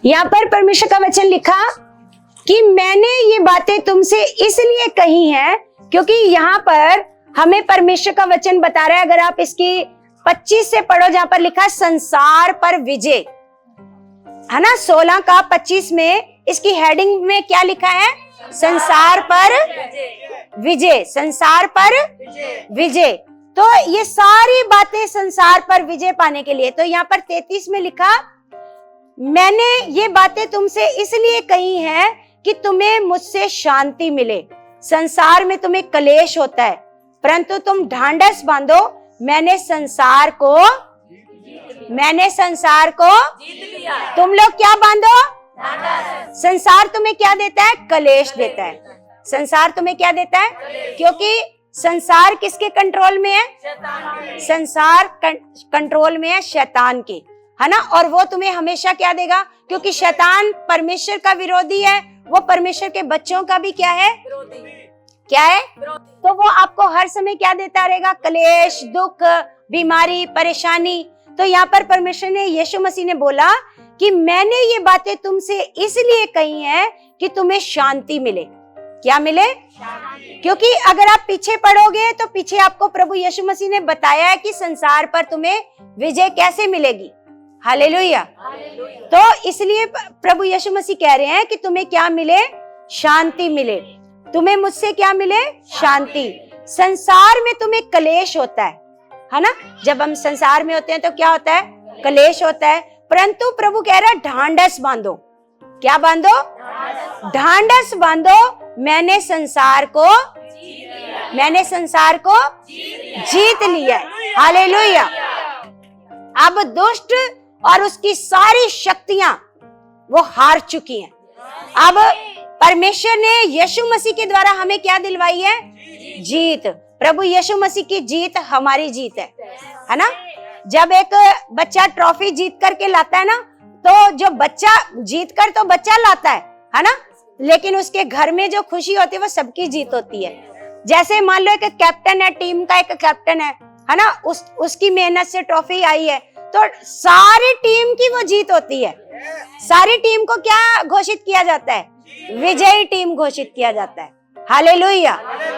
यहाँ पर परमेश्वर का वचन लिखा कि मैंने ये बातें तुमसे इसलिए कही हैं क्योंकि यहाँ पर हमें परमेश्वर का वचन बता रहा है। अगर आप इसकी 25 से पढ़ो, जहां पर लिखा संसार पर विजय, है ना, 16 का 25 में इसकी हेडिंग में क्या लिखा है, संसार पर विजय, संसार पर विजय। तो ये सारी बातें संसार पर विजय पाने के लिए। तो यहाँ पर 33 में लिखा, मैंने ये बातें तुमसे इसलिए कही हैं कि तुम्हें मुझसे शांति मिले। संसार में तुम्हें क्लेश होता है, परंतु तुम ढांढस बांधो, मैंने संसार को जीत लिया। तुम लोग क्या बांधो, संसार तुम्हें क्या देता है, क्लेश देता है। संसार तुम्हें क्या देता है, क्योंकि संसार किसके कंट्रोल में है, संसार कंट्रोल में है शैतान के, है ना। और वो तुम्हें हमेशा क्या देगा, क्योंकि शैतान परमेश्वर का विरोधी है, वो परमेश्वर के बच्चों का भी क्या है, क्या है, तो वो आपको हर समय क्या देता रहेगा, क्लेश, दुख, बीमारी, परेशानी। तो यहाँ पर परमेश्वर ने, यीशु मसीह ने बोला कि मैंने ये बातें तुमसे इसलिए कही हैं कि तुम्हें शांति मिले। क्या मिले? क्योंकि अगर आप पीछे पढ़ोगे तो पीछे आपको प्रभु यीशु मसीह ने बताया है कि संसार पर तुम्हें विजय कैसे मिलेगी। हालेलुया। तो इसलिए प्रभु यीशु मसीह कह रहे हैं कि तुम्हें क्या मिले? शांति मिले। तुम्हें मुझसे क्या मिले? शांति। संसार में तुम्हें क्लेश होता है ना? जब हम संसार में होते हैं तो क्या होता है? क्लेश होता है। परंतु प्रभु कह रहा है ढांढस बांधो। क्या बांधो? ढांढस बांधो। मैंने संसार को जीत लिया है। हालेलुया। अब दुष्ट और उसकी सारी शक्तियां वो हार चुकी हैं। अब परमेश्वर ने यीशु मसीह के द्वारा हमें क्या दिलवाई है? जीत। प्रभु यीशु मसीह की जीत हमारी जीत है ना? जब एक बच्चा ट्रॉफी जीत करके लाता है ना, तो जो बच्चा जीत कर तो बच्चा लाता है ना? लेकिन उसके घर में जो खुशी होती है वो सबकी जीत होती है। जैसे मान लो एक कैप्टन है, टीम का एक कैप्टन है ना? उसकी मेहनत से ट्रॉफी आई है तो सारी टीम की वो जीत होती है। सारी टीम को क्या घोषित किया जाता है? विजयी टीम घोषित किया जाता है। हालेलुया।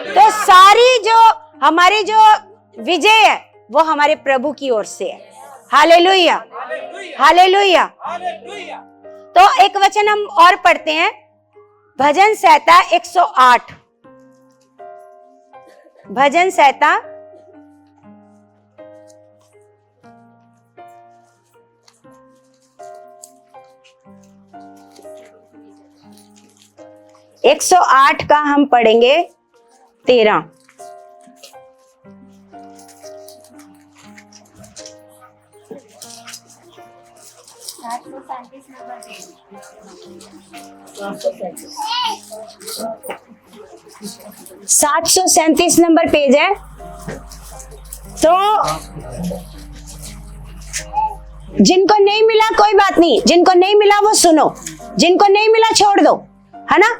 तो सारी जो हमारी जो विजय है वो हमारे प्रभु की ओर से है। Hallelujah, hallelujah. तो एक वचन हम और पढ़ते हैं, भजन संहिता 108। भजन संहिता 108 का हम पढ़ेंगे 13। सात सौ 37 नंबर पेज है। तो जिनको नहीं मिला कोई बात नहीं, जिनको नहीं मिला वो सुनो, जिनको नहीं मिला छोड़ दो, है ना?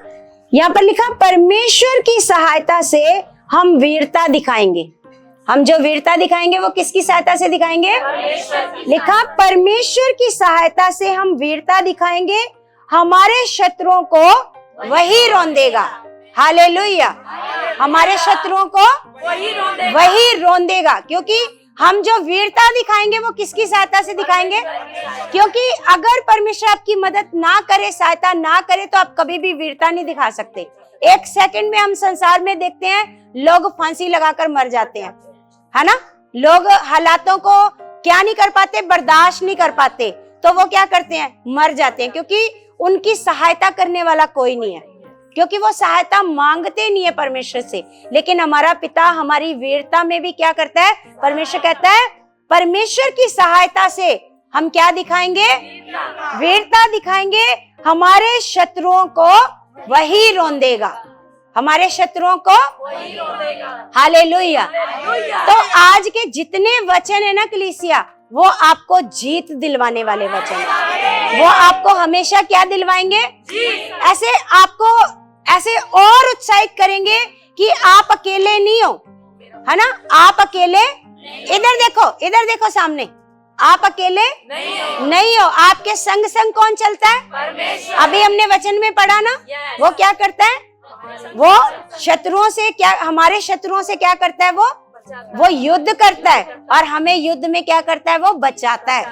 यहाँ पर लिखा परमेश्वर की सहायता से हम वीरता दिखाएंगे। हम जो वीरता दिखाएंगे वो किसकी सहायता से दिखाएंगे? लिखा परमेश्वर की सहायता से हम वीरता दिखाएंगे, हमारे शत्रुओं को वही रौंदेगा। हालेलुया। हमारे शत्रुओं को वही रौंदेगा। क्योंकि हम जो वीरता दिखाएंगे वो किसकी सहायता से दिखाएंगे? क्योंकि अगर परमेश्वर आपकी मदद ना करे, सहायता ना करे, तो आप कभी भी वीरता नहीं दिखा सकते। एक सेकंड में हम संसार में देखते हैं लोग फांसी लगाकर मर जाते हैं, है ना? लोग हालातों को क्या नहीं कर पाते? बर्दाश्त नहीं कर पाते, तो वो क्या करते हैं? मर जाते हैं। क्योंकि उनकी सहायता करने वाला कोई नहीं है, क्योंकि वो सहायता मांगते नहीं है परमेश्वर से। लेकिन हमारा पिता हमारी वीरता में भी क्या करता है? परमेश्वर कहता है परमेश्वर की सहायता से हम क्या दिखाएंगे? वीरता दिखाएंगे, हमारे शत्रुओं को वही रौंदेगा। हमारे शत्रुओं को हालेलुया। तो आज के जितने वचन है ना कलीसिया, वो आपको जीत दिलवाने वाले वचन है। वो आपको हमेशा क्या दिलवाएंगे? ऐसे आपको ऐसे और उत्साहित करेंगे कि आप अकेले नहीं हो, है ना? आप अकेले इधर देखो सामने, आप अकेले नहीं हो। आपके संग संग कौन चलता है? परमेश्वर। अभी हमने वचन में पढ़ा ना, वो क्या करता है? वो शत्रुओं से क्या, हमारे शत्रुओं से क्या करता है? वो युद्ध करता है, और हमें युद्ध में क्या करता है? वो बचाता है,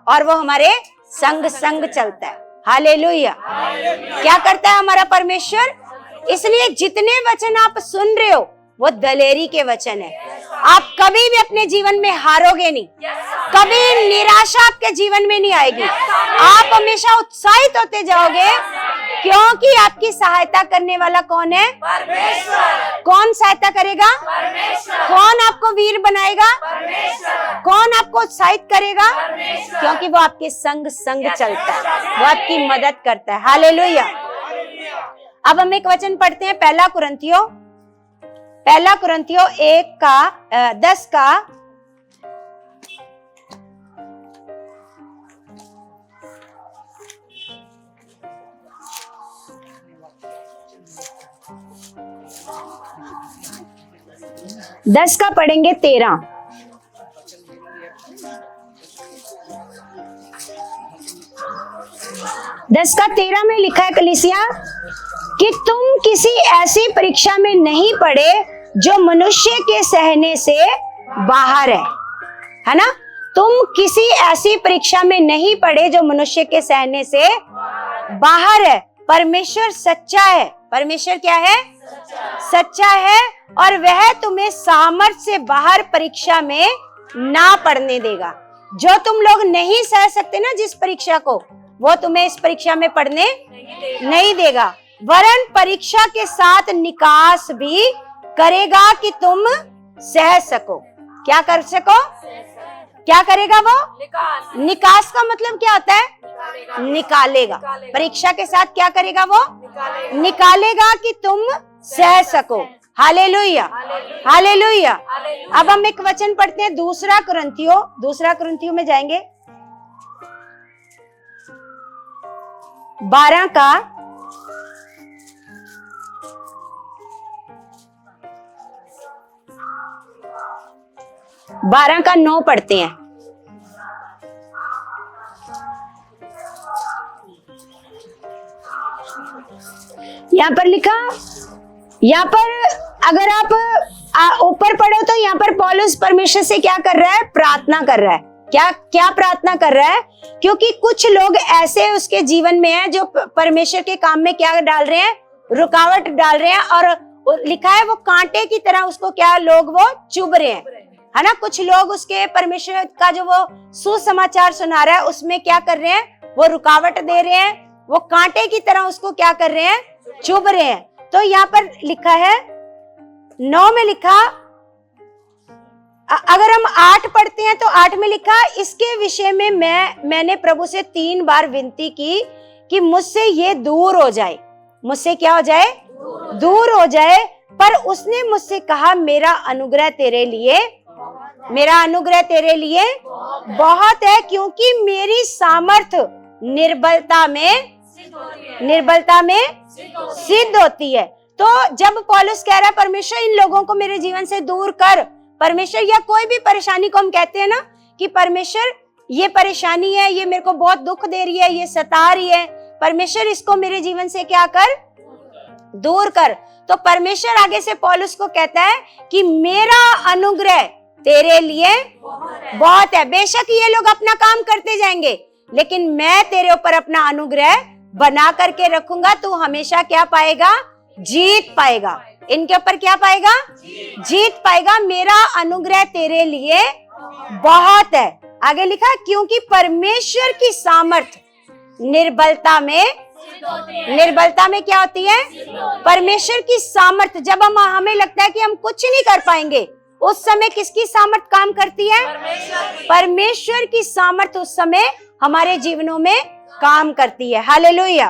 और वो हमारे संग संग चलता है। हालेलुया। क्या करता है हमारा परमेश्वर? इसलिए जितने वचन आप सुन रहे हो वो दलेरी के वचन है। आप कभी भी अपने जीवन में हारोगे नहीं, कभी निराशा आपके जीवन में नहीं आएगी। आप हमेशा उत्साहित होते जाओगे, क्योंकि आपकी सहायता करने वाला कौन है? परमेश्वर। कौन सहायता करेगा? परमेश्वर। कौन आपको वीर बनाएगा? परमेश्वर। कौन आपको उत्साहित करेगा? परमेश्वर। क्योंकि वो आपके संग संग चलता है, वो आपकी मदद करता है। हालेलुया। अब हम एक वचन पढ़ते हैं, पहला कुरिन्थियों 1 का 10 का 10 का पढ़ेंगे 13। 10:13 में लिखा है कलीसिया कि तुम किसी ऐसी परीक्षा में नहीं पड़े जो मनुष्य के सहने से बाहर है ना। तुम किसी ऐसी परीक्षा में नहीं पड़े जो मनुष्य के सहने से बाहर है। परमेश्वर सच्चा है। परमेश्वर क्या है? सच्चा है, और वह तुम्हें सामर्थ्य से बाहर परीक्षा में ना पढ़ने देगा। जो तुम लोग नहीं सह सकते ना जिस परीक्षा को, वो तुम्हें इस परीक्षा में पढ़ने नहीं देगा, वरन परीक्षा के साथ निकास भी करेगा कि तुम सह सको। क्या कर सको? क्या करेगा वो? निकास का मतलब क्या होता है? निकालेगा। परीक्षा के साथ क्या करेगा वो? निकालेगा कि तुम सह सको। Hallelujah, hallelujah. अब हम एक वचन पढ़ते हैं, दूसरा कुरिन्थियों में जाएंगे 12 का 9 पढ़ते हैं। यहाँ पर लिखा, यहाँ पर अगर आप ऊपर पढ़ो तो यहाँ पर पौलुस परमेश्वर से क्या कर रहा है? प्रार्थना कर रहा है। क्या प्रार्थना कर रहा है? क्योंकि कुछ लोग ऐसे उसके जीवन में हैं जो परमेश्वर के काम में क्या डाल रहे हैं? रुकावट डाल रहे हैं, और लिखा है वो कांटे की तरह उसको क्या लोग वो चुभ रहे हैं, है ना। कुछ लोग उसके परमेश्वर का जो वो सुसमाचार सुना रहा है उसमें क्या कर रहे हैं? वो रुकावट दे रहे हैं, वो कांटे की तरह उसको क्या कर रहे हैं? चुभ रहे हैं। तो यहाँ पर लिखा है 9 में लिखा, अगर हम 8 पढ़ते हैं तो 8 में लिखा, इसके विषय में मैंने प्रभु से 3 बार विनती की कि मुझसे ये दूर हो जाए। मुझसे क्या हो जाए? दूर हो जाए। पर उसने मुझसे कहा, मेरा अनुग्रह तेरे लिए बहुत है, क्योंकि मेरी सामर्थ निर्बलता में सिद्ध होती है। तो जब पौलुस कह रहा है परमेश्वर इन लोगों को मेरे जीवन से दूर कर, परमेश्वर, या कोई भी परेशानी को हम कहते हैं ना कि परमेश्वर ये परेशानी है, ये मेरे को बहुत दुख दे रही है, ये सता रही है, परमेश्वर इसको मेरे जीवन से क्या कर? दूर कर। तो परमेश्वर आगे से पौलुस को कहता है कि मेरा अनुग्रह तेरे लिए बहुत है। बेशक ये लोग अपना काम करते जाएंगे, लेकिन मैं तेरे ऊपर अपना अनुग्रह बना करके रखूंगा। तू हमेशा क्या पाएगा? जीत पाएगा। इनके ऊपर क्या पाएगा? जीत पाएगा। मेरा अनुग्रह तेरे लिए बहुत है। आगे लिखा, क्योंकि परमेश्वर की सामर्थ निर्बलता में क्या होती है? परमेश्वर की सामर्थ। जब हमें लगता है कि हम कुछ नहीं कर पाएंगे, उस समय किसकी सामर्थ काम करती है? परमेश्वर की सामर्थ उस समय हमारे जीवनों में काम करती है। हालेलुया।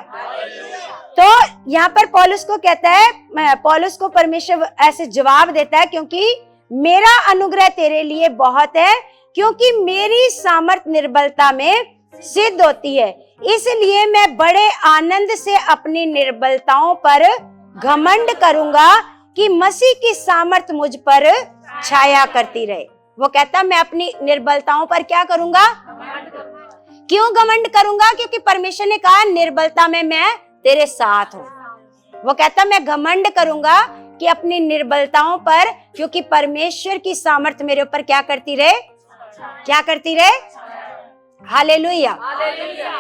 तो यहाँ पर पौलुस को कहता है, पौलुस को परमेश्वर ऐसे जवाब देता है, क्योंकि मेरा अनुग्रह तेरे लिए बहुत है, क्योंकि मेरी सामर्थ निर्बलता में सिद्ध होती है। इसलिए मैं बड़े आनंद से अपनी निर्बलताओं पर घमंड करूंगा कि मसीह की सामर्थ मुझ पर छाया करती रहे। वो कहता, मैं अपनी निर्बलताओं पर क्या करूंगा? क्यों घमंड करूंगा? क्योंकि परमेश्वर ने कहा निर्बलता में मैं तेरे साथ हूं। वो कहता, मैं घमंड करूंगा कि अपनी निर्बलताओं पर, क्योंकि परमेश्वर की सामर्थ मेरे ऊपर क्या करती रहे? क्या करती रहे? Hallelujah,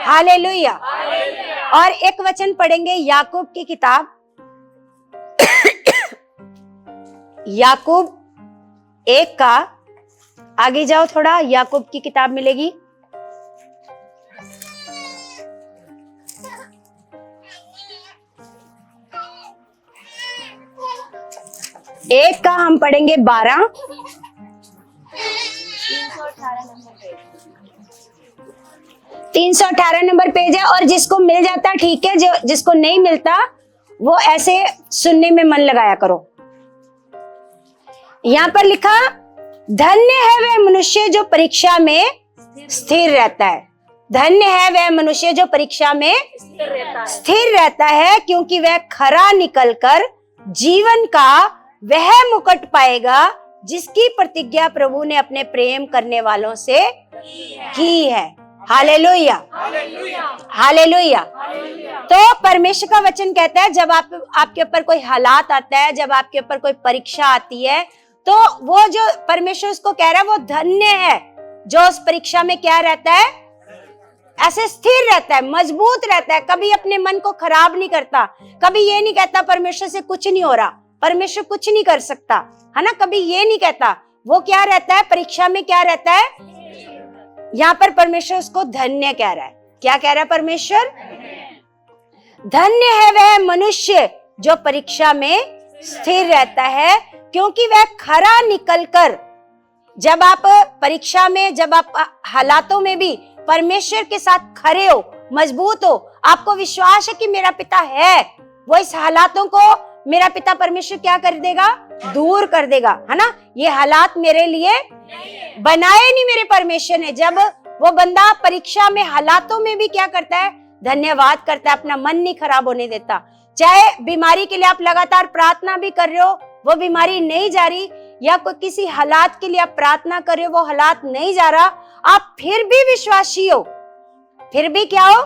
hallelujah. और एक वचन पढ़ेंगे याकूब की किताब, याकूब 1 का, आगे जाओ थोड़ा, याकूब की किताब मिलेगी। एक का हम पढ़ेंगे 12। 318 नंबर पेज है। और जिसको मिल जाता ठीक है, जो जिसको नहीं मिलता वो ऐसे सुनने में मन लगाया करो। यहाँ पर लिखा, धन्य है वह मनुष्य जो परीक्षा में स्थिर रहता है। धन्य है वह मनुष्य जो परीक्षा में स्थिर रहता है, क्योंकि वह खरा निकलकर जीवन का वह मुकुट पाएगा जिसकी प्रतिज्ञा प्रभु ने अपने प्रेम करने वालों से की है। Hallelujah, hallelujah. तो परमेश्वर का वचन कहता है जब आपके ऊपर कोई हालात आता है, जब आपके ऊपर कोई परीक्षा आती है, तो वो जो परमेश्वर उसको कह रहा है वो धन्य है जो उस परीक्षा में क्या रहता है, ऐसे स्थिर रहता है, मजबूत रहता है, कभी अपने मन को खराब नहीं करता, कभी ये नहीं कहता परमेश्वर से कुछ नहीं हो रहा, परमेश्वर कुछ नहीं कर सकता, है ना, कभी ये नहीं कहता। वो क्या रहता है, परीक्षा में क्या रहता है, यहाँ पर परमेश्वर उसको धन्य कह रहा है। क्या कह रहा है परमेश्वर? धन्य है वह मनुष्य जो परीक्षा में स्थिर रहता है, क्योंकि वह खरा निकलकर, जब आप परीक्षा में, जब आप हालातों में भी परमेश्वर के साथ खड़े हो, मजबूत हो, आपको विश्वास है कि मेरा पिता है, वो इस हालातों को मेरा पिता परमेश्वर क्या कर देगा, दूर कर देगा, है ना। ये हालात मेरे लिए बनाए नहीं मेरे परमेश्वर ने। जब वो बंदा परीक्षा में, हालातों में भी क्या करता है, धन्यवाद करता है, अपना मन नहीं खराब होने देता। चाहे बीमारी के लिए आप लगातार प्रार्थना भी कर रहे हो, वो बीमारी नहीं जा रही, या कोई किसी हालात के लिए आप प्रार्थना कर रहे हो, वो हालात नहीं जा रहा, आप फिर भी विश्वासी हो, फिर भी क्या हो,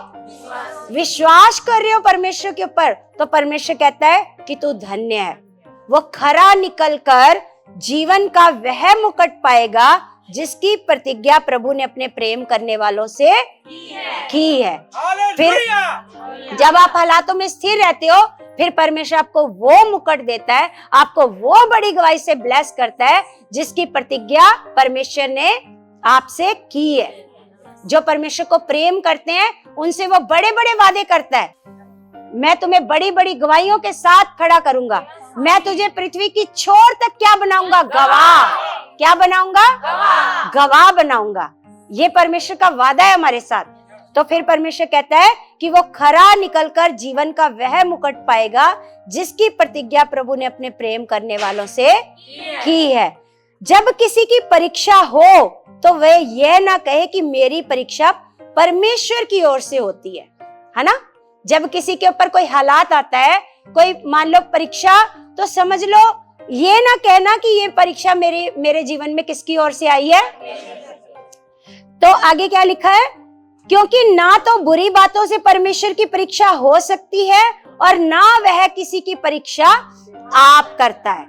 विश्वास कर रहे हो परमेश्वर के ऊपर, तो परमेश्वर कहता है कि तू धन्य है। वो खरा निकलकर जीवन का वह मुकुट पाएगा जिसकी प्रतिज्ञा प्रभु ने अपने प्रेम करने वालों से की है। फिर जब आप हालातों में स्थिर रहते हो, फिर परमेश्वर आपको वो मुकुट देता है, आपको वो बड़ी गवाही से ब्लेस करता है जिसकी प्रतिज्ञा परमेश्वर ने आपसे की है। जो परमेश्वर को प्रेम करते हैं उनसे वो बड़े बड़े वादे करता है। मैं तुम्हें बड़ी बड़ी गवाहियों के साथ खड़ा करूंगा, मैं तुझे पृथ्वी की छोर तक क्या बनाऊंगा, गवाह। क्या बनाऊंगा, गवाह बनाऊंगा। ये परमेश्वर का वादा है हमारे साथ। तो फिर परमेश्वर कहता है कि वो खरा निकलकर जीवन का वह मुकुट पाएगा जिसकी प्रतिज्ञा प्रभु ने अपने प्रेम करने वालों से की है। जब किसी की परीक्षा हो तो वह यह ना कहे कि मेरी परीक्षा परमेश्वर की ओर से होती है ना। जब किसी के ऊपर कोई हालात आता है, कोई मान लो परीक्षा, तो समझ लो ये ना कहना कि ये परीक्षा मेरे जीवन में किसकी ओर से आई है। तो आगे क्या लिखा है, क्योंकि ना तो बुरी बातों से परमेश्वर की परीक्षा हो सकती है और ना वह किसी की परीक्षा आप करता है।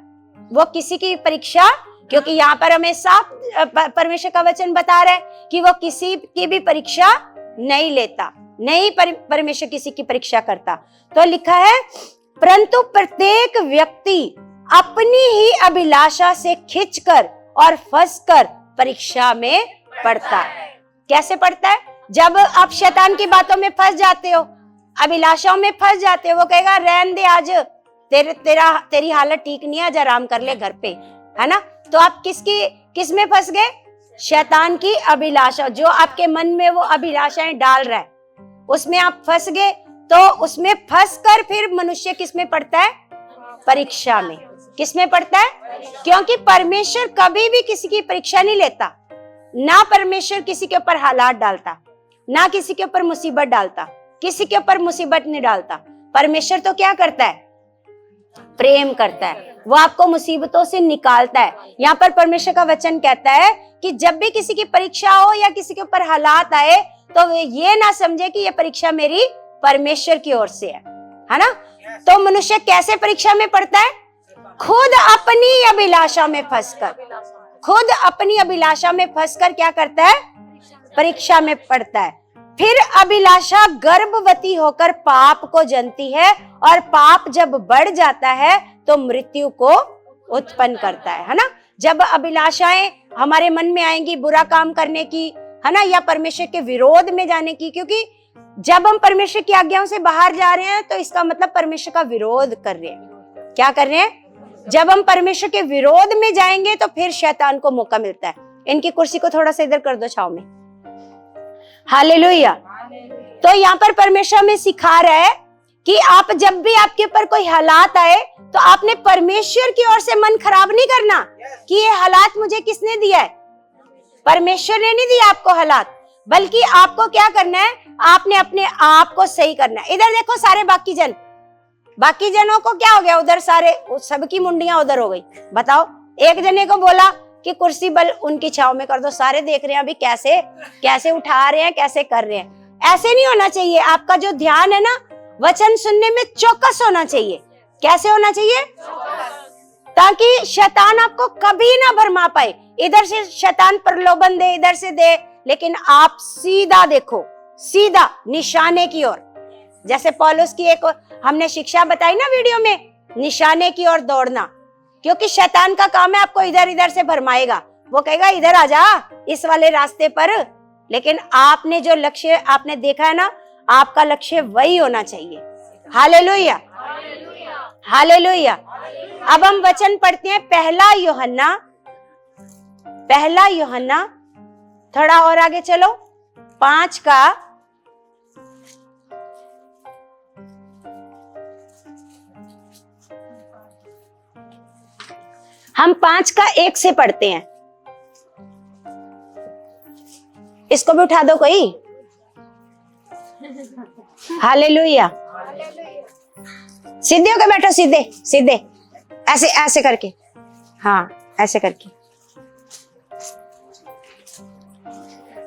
वो किसी की परीक्षा, क्योंकि यहाँ पर हमें साफ परमेश्वर का वचन बता रहा है कि वो किसी की भी परीक्षा नहीं लेता, नहीं परमेश्वर किसी की परीक्षा करता। तो लिखा है, परंतु प्रत्येक व्यक्ति अपनी ही अभिलाषा से खिंचकर और फंसकर परीक्षा में पड़ता है। कैसे पड़ता है? जब आप शैतान की बातों में फंस जाते हो, अभिलाषाओं में फंस जाते हो, वो कहेगा रहने दे, आज तेरी हालत ठीक नहीं है, आज आराम कर ले घर पे, है ना। तो आप किस में फंस गए? शैतान की अभिलाषा, जो आपके मन में वो अभिलाषाएं डाल रहा है, उसमें आप फंस गए। तो उसमें फंस कर फिर मनुष्य किस में पड़ता है? परीक्षा में। किस में पड़ता है? क्योंकि परमेश्वर कभी भी किसी की परीक्षा नहीं लेता, ना परमेश्वर किसी के ऊपर हालात डालता, ना किसी के ऊपर मुसीबत डालता, किसी के ऊपर मुसीबत नहीं डालता। परमेश्वर तो क्या करता है? प्रेम करता है, वो आपको मुसीबतों से निकालता है। यहाँ पर परमेश्वर का वचन कहता है कि जब भी किसी की परीक्षा हो या किसी के ऊपर हालात आए, तो वे ये ना समझे कि ये परीक्षा मेरी परमेश्वर की ओर से है ना। तो मनुष्य कैसे परीक्षा में पड़ता है? खुद अपनी अभिलाषा में फंसकर, खुद अपनी अभिलाषा में फंसकर क्या करता है? परीक्षा में पड़ता है। फिर अभिलाषा गर्भवती होकर पाप को जनती है, और पाप जब बढ़ जाता है तो मृत्यु को उत्पन्न करता है ना। जब अभिलाषाएं हमारे मन में आएंगी बुरा काम करने की, है ना, या परमेश्वर के विरोध में जाने की, क्योंकि जब हम परमेश्वर की आज्ञाओं से बाहर जा रहे हैं तो इसका मतलब परमेश्वर का विरोध कर रहे हैं। क्या कर रहे हैं? जब हम परमेश्वर के विरोध में जाएंगे तो फिर शैतान को मौका मिलता है। इनकी कुर्सी को थोड़ा सा इधर कर दो छाव में। हालेलुया। तो यहाँ पर परमेश्वर में सिखा रहा है कि आप जब भी आपके ऊपर कोई हालात आए तो आपने परमेश्वर की ओर से मन खराब नहीं करना कि ये हालात मुझे किसने दिया है। परमेश्वर ने नहीं दिया आपको हालात, बल्कि आपको क्या करना है? आपने अपने आप को सही करना है। इधर देखो सारे बाकी जनों को क्या हो गया? उधर सारे सबकी मुंडियां उधर हो गई। बताओ, एक जने को बोला कि कुर्सी बल उनकी छाव में कर दो, सारे देख रहे हैं अभी कैसे कैसे उठा रहे हैं, कैसे कर रहे हैं। ऐसे नहीं होना चाहिए। आपका जो ध्यान है ना वचन सुनने में चौकस होना चाहिए। कैसे होना चाहिए? ताकि शैतान आपको कभी ना भरमा पाए। इधर से शैतान प्रलोभन दे, इधर से दे, लेकिन आप सीधा देखो, सीधा निशाने की ओर। जैसे पौलुस की एक हमने शिक्षा बताई ना वीडियो में, निशाने की ओर दौड़ना। क्योंकि शैतान का काम है आपको इधर इधर से भरमाएगा। वो कहेगा इधर आ जा इस वाले रास्ते पर, लेकिन आपने जो लक्ष्य आपने देखा है ना, आपका लक्ष्य वही होना चाहिए। Hallelujah, hallelujah. अब हम वचन पढ़ते हैं पहला यूहन्ना, थोड़ा और आगे चलो, 5 का हम 5 का 1 से पढ़ते हैं। इसको भी उठा दो कोई। हालेलुया। सीधे होकर बैठो, सीधे सीधे, ऐसे ऐसे करके, हाँ ऐसे करके।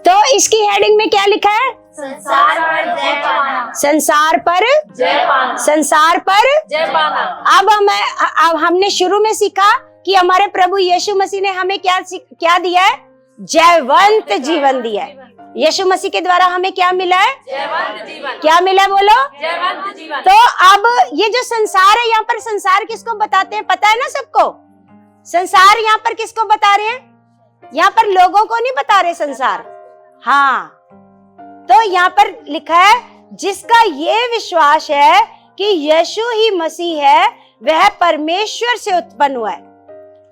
तो इसकी हेडिंग में क्या लिखा है? संसार पर जय पाना। संसार पर जय पाना। संसार पर जय पाना। अब हमने शुरू में सीखा कि हमारे प्रभु यीशु मसीह ने हमें क्या दिया है? जयवंत जीवन दिया है। यीशु मसीह के द्वारा हमें क्या मिला है? जयवंत जीवन। क्या मिला बोलो? जयवंत जीवन। तो अब ये जो संसार है, यहाँ पर संसार किसको बताते हैं? पता है ना सबको? संसार यहाँ पर किसको बता रहे हैं? यहाँ पर लोगों को नहीं बता रहे संसार। हाँ, तो यहाँ पर लिखा है जिसका ये विश्वास है कि यीशु ही मसीह है, वह परमेश्वर से उत्पन्न हुआ है।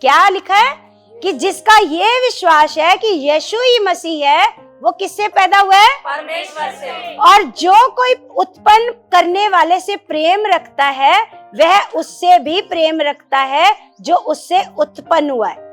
क्या लिखा है? कि जिसका ये विश्वास है कि यीशु ही मसीह है, वो किससे पैदा हुआ है? परमेश्वर से। और जो कोई उत्पन्न करने वाले से प्रेम रखता है, वह उससे भी प्रेम रखता है जो उससे उत्पन्न हुआ है।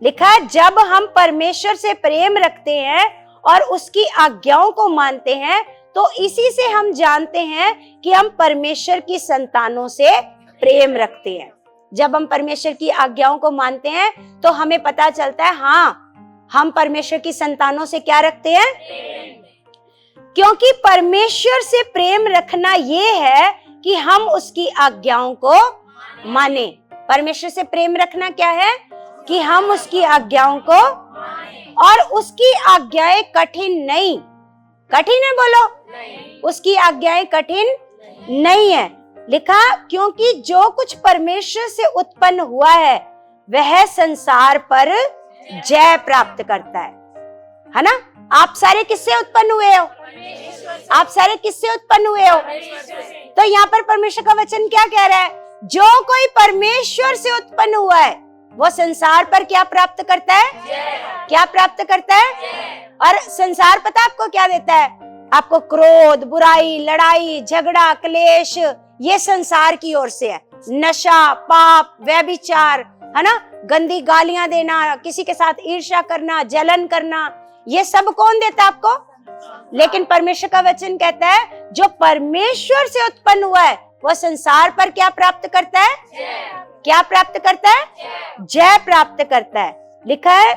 लिखा है जब हम परमेश्वर से प्रेम रखते हैं और उसकी आज्ञाओं को मानते हैं, तो इसी से हम जानते हैं कि हम परमेश्वर की संतानों से प्रेम रखते हैं। जब हम परमेश्वर की आज्ञाओं को मानते हैं तो हमें पता चलता है हाँ, हम परमेश्वर की संतानों से क्या रखते हैं? क्योंकि परमेश्वर से प्रेम रखना ये है कि हम उसकी आज्ञाओं को माने। परमेश्वर से प्रेम रखना क्या है? कि हम उसकी आज्ञाओं को, और उसकी आज्ञाएं कठिन नहीं। कठिन है बोलो? नहीं। उसकी आज्ञाएं कठिन नहीं है। लिखा क्योंकि जो कुछ परमेश्वर से उत्पन्न हुआ है वह संसार पर जय प्राप्त करता है ना? आप सारे किससे उत्पन्न हुए हो? आप सारे किससे उत्पन्न हुए हो? तो यहाँ पर परमेश्वर का वचन क्या कह रहा है? जो कोई परमेश्वर से उत्पन्न हुआ है वो संसार पर क्या प्राप्त करता है? क्या प्राप्त करता है? और संसार पता आपको क्या देता है? आपको क्रोध, बुराई, लड़ाई, झगड़ा, क्लेश, ये संसार की ओर से है। नशा, पाप, व्यभिचार, है ना, गंदी गालियां देना, किसी के साथ ईर्ष्या करना, जलन करना, ये सब कौन देता है आपको? लेकिन परमेश्वर का वचन कहता है जो परमेश्वर से उत्पन्न हुआ है वो संसार पर क्या प्राप्त करता है? क्या प्राप्त करता है? जय प्राप्त करता है। लिखा है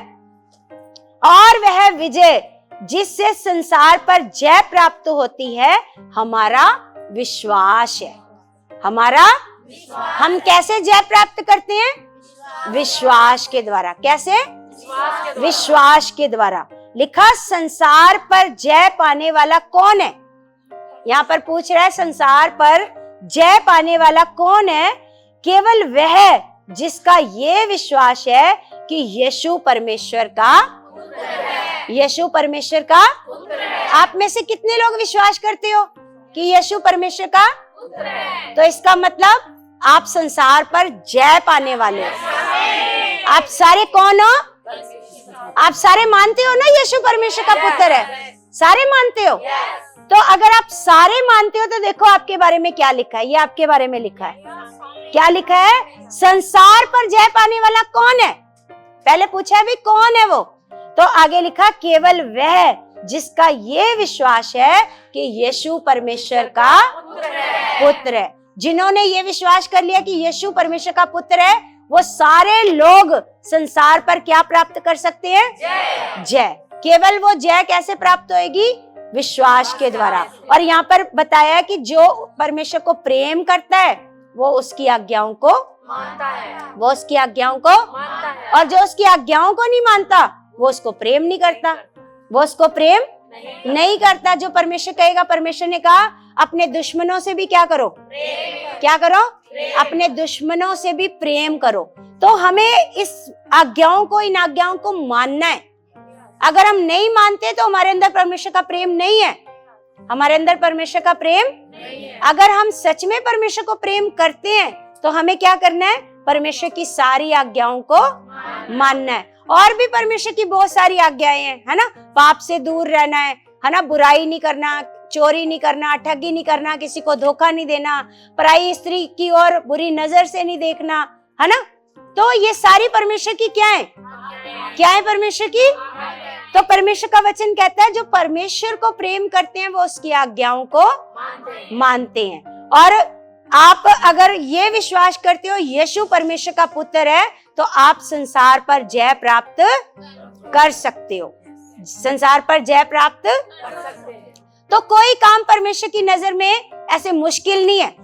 और वह विजय जिससे संसार पर जय प्राप्त होती है हमारा विश्वास है। हमारा हम कैसे जय प्राप्त करते हैं? विश्वास के द्वारा। कैसे? विश्वास के द्वारा। लिखा संसार पर जय पाने वाला कौन है? यहाँ पर पूछ रहा है संसार पर जय पाने वाला कौन है? केवल वह जिसका ये विश्वास है कि यीशु परमेश्वर का, यीशु परमेश्वर का। आप में से कितने लोग विश्वास करते हो कि यीशु परमेश्वर का? तो इसका मतलब आप संसार पर जय पाने वाले हो। आप सारे कौन हो? आप सारे मानते हो ना यीशु परमेश्वर का पुत्र है? सारे मानते हो? तो अगर आप सारे मानते हो तो देखो आपके बारे में क्या लिखा है। ये आपके बारे में लिखा है। क्या लिखा है? संसार पर जय पाने वाला कौन है? पहले पूछा है भी कौन है वो, तो आगे लिखा केवल वह जिसका ये विश्वास है कि यीशु परमेश्वर का पुत्र है। जिन्होंने ये विश्वास कर लिया कि यीशु परमेश्वर का पुत्र है, वो सारे लोग संसार पर क्या प्राप्त कर सकते हैं? जय। केवल वो जय कैसे प्राप्त होएगी? विश्वास के द्वारा। और यहाँ पर बताया कि जो परमेश्वर को प्रेम करता है वो उसकी आज्ञाओं को मानता है, वो उसकी आज्ञाओं को मानता है, और जो उसकी आज्ञाओं को नहीं मानता वो उसको प्रेम नहीं करता, वो उसको प्रेम नहीं करता। जो परमेश्वर कहेगा, परमेश्वर ने कहा अपने दुश्मनों से भी क्या करो? क्या करो? अपने दुश्मनों से भी प्रेम करो। तो हमें इस आज्ञाओं को, इन आज्ञाओं को मानना है। अगर हम नहीं मानते तो हमारे अंदर परमेश्वर का प्रेम नहीं है, हमारे अंदर परमेश्वर का प्रेम नहीं है। अगर हम सच में परमेश्वर को प्रेम करते हैं तो हमें क्या करना है? परमेश्वर की सारी आज्ञाओं को मानना है। और भी परमेश्वर की बहुत सारी आज्ञाएं हैं, है ना? पाप से दूर रहना है ना? बुराई नहीं करना, चोरी नहीं करना, ठगी नहीं करना, किसी को धोखा नहीं देना, पराई स्त्री की ओर बुरी नजर से नहीं देखना, है ना? तो ये सारी परमेश्वर की क्या है? क्या है परमेश्वर की? तो परमेश्वर का वचन कहता है जो परमेश्वर को प्रेम करते हैं वो उसकी आज्ञाओं को मानते हैं। और आप अगर ये विश्वास करते हो यीशु परमेश्वर का पुत्र है तो आप संसार पर जय प्राप्त कर सकते हो, संसार पर जय प्राप्त कर सकते हैं। तो कोई काम परमेश्वर की नजर में ऐसे मुश्किल नहीं है,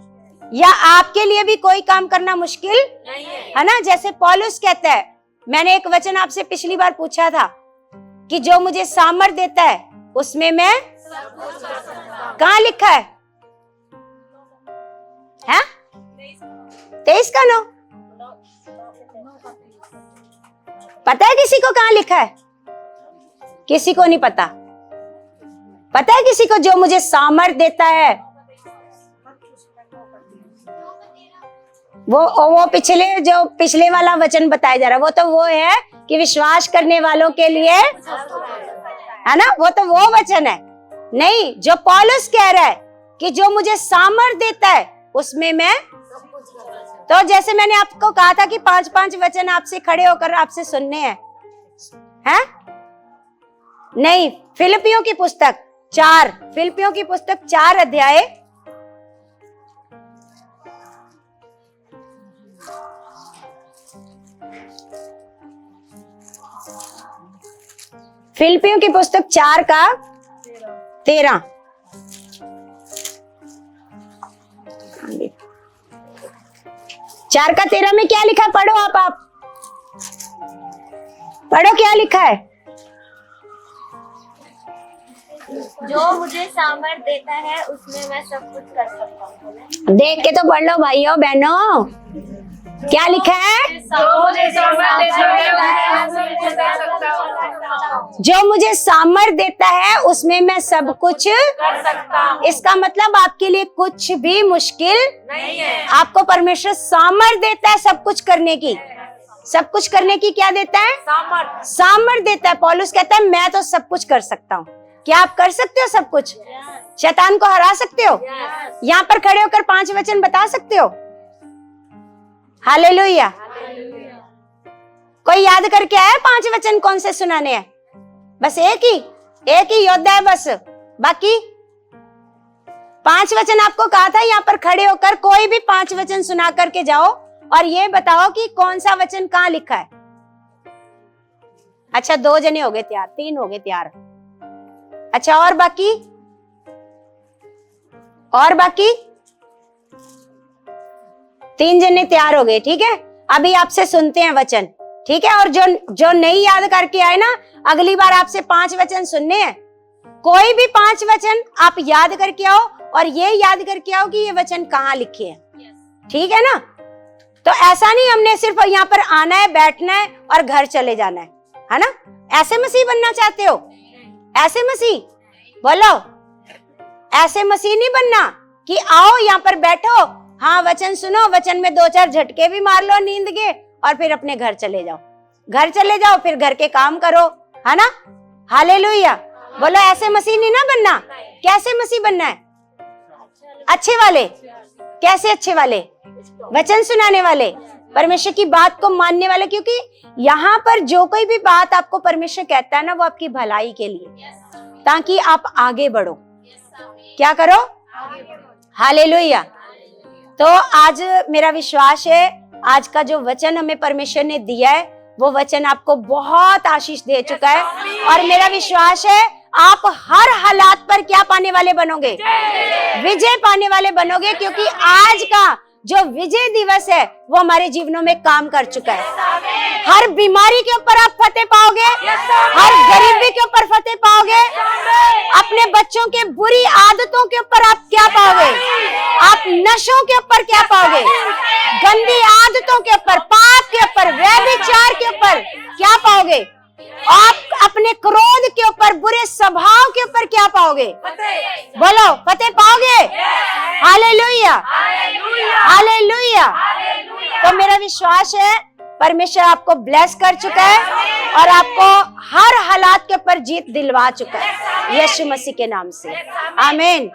या आपके लिए भी कोई काम करना मुश्किल नहीं है ना? जैसे पौलुस कहता है, मैंने एक वचन आपसे पिछली बार पूछा था कि जो मुझे सामर्थ देता है उसमें मैं कहाँ लिखा है? 23 का 9 पता है किसी को कहाँ लिखा है? किसी को नहीं पता। पता है किसी को? जो मुझे सामर्थ देता है वो पिछले वाला वचन बताया जा रहा है, वो तो वो है कि विश्वास करने वालों के लिए, है ना? वो तो वो वचन है। नहीं, जो पौलुस कह रहा है कि जो मुझे सामर्थ देता है उसमें मैं, तो जैसे मैंने आपको कहा था कि 5-5 वचन आपसे खड़े होकर आपसे सुनने हैं, हैं? नहीं, फिलिपियों की पुस्तक 4 अध्याय, फिलिपियों की पुस्तक 4 का 13। 4 का 13 में क्या लिखा? पढ़ो आप पढ़ो, क्या लिखा है? जो मुझे सामर्थ देता है उसमें मैं सब कुछ कर सकता हूँ। देख के तो पढ़ लो भाइयों बहनों, क्या लिखा है? जो मुझे सामर्थ देता है उसमें मैं सब कुछ कर सकता हूँ। इसका मतलब आपके लिए कुछ भी मुश्किल नहीं है। आपको परमेश्वर सामर्थ देता है सब कुछ करने की। सब कुछ करने की क्या देता है? सामर्थ देता है। पौलुस कहता है मैं तो सब कुछ कर सकता हूँ। क्या आप कर सकते हो सब कुछ? शैतान को हरा सकते हो? यहाँ पर खड़े होकर 5 वचन बता सकते हो? हालेलुया। कोई याद करके आया 5 वचन कौन से सुनाने हैं? बस एक ही योद्धा है बस, बाकी 5 वचन आपको कहा था यहाँ पर खड़े होकर कोई भी 5 वचन सुना करके जाओ और ये बताओ कि कौन सा वचन कहाँ लिखा है। अच्छा 2 जने हो गए तैयार, 3 हो गए तैयार। अच्छा और बाकी 3 जने तैयार हो गए, ठीक है। अभी आपसे सुनते हैं वचन, ठीक है। और जो नहीं याद करके आए ना, अगली बार आपसे 5 वचन सुनने हैं। कोई भी 5 वचन आप याद करके आओ और ये याद करके आओ कि ये वचन कहाँ लिखे हैं, ठीक है ना। तो ऐसा नहीं हमने सिर्फ यहाँ पर आना है, बैठना है और घर चले जाना है ना। ऐसे मसीह बनना चाहते हो? ऐसे मसीह बोलो, ऐसे मसीह नहीं बनना कि आओ यहाँ पर बैठो, हाँ वचन सुनो, वचन में 2-4 झटके भी मार लो नींद के और फिर अपने घर चले जाओ। घर चले जाओ फिर घर के काम करो, है ना। हालेलुया। बोलो ऐसे मसीह नहीं ना बनना। कैसे मसीह बनना है? अच्छे वाले। कैसे अच्छे वाले? वचन सुनाने वाले, परमेश्वर की बात को मानने वाले। क्योंकि यहाँ पर जो कोई भी बात आपको परमेश्वर कहता है ना, वो आपकी भलाई के लिए, ताकि आप आगे बढ़ो। क्या करो? हालेलुया। तो आज मेरा विश्वास है आज का जो वचन हमें परमेश्वर ने दिया है वो वचन आपको बहुत आशीष दे चुका है, और मेरा विश्वास है आप हर हालात पर क्या पाने वाले बनोगे? विजय पाने वाले बनोगे, क्योंकि आज का जो विजय दिवस है वो हमारे जीवनों में काम कर चुका है। हर बीमारी के ऊपर आप फतेह पाओगे, हर गरीबी के ऊपर फतेह पाओगे, अपने बच्चों के बुरी आदतों के ऊपर आप क्या पाओगे? आप नशों के ऊपर क्या पाओगे? गंदी आदतों के ऊपर, पाप के ऊपर, व्यभिचार के ऊपर क्या पाओगे? आप अपने क्रोध के ऊपर, बुरे स्वभाव के ऊपर क्या पाओगे? बोलो, फतेह पाओगे। Hallelujah, hallelujah. तो मेरा विश्वास है परमेश्वर आपको ब्लेस कर चुका है और आपको हर हालात के ऊपर जीत दिलवा चुका है, यीशु मसीह के नाम से। आमीन।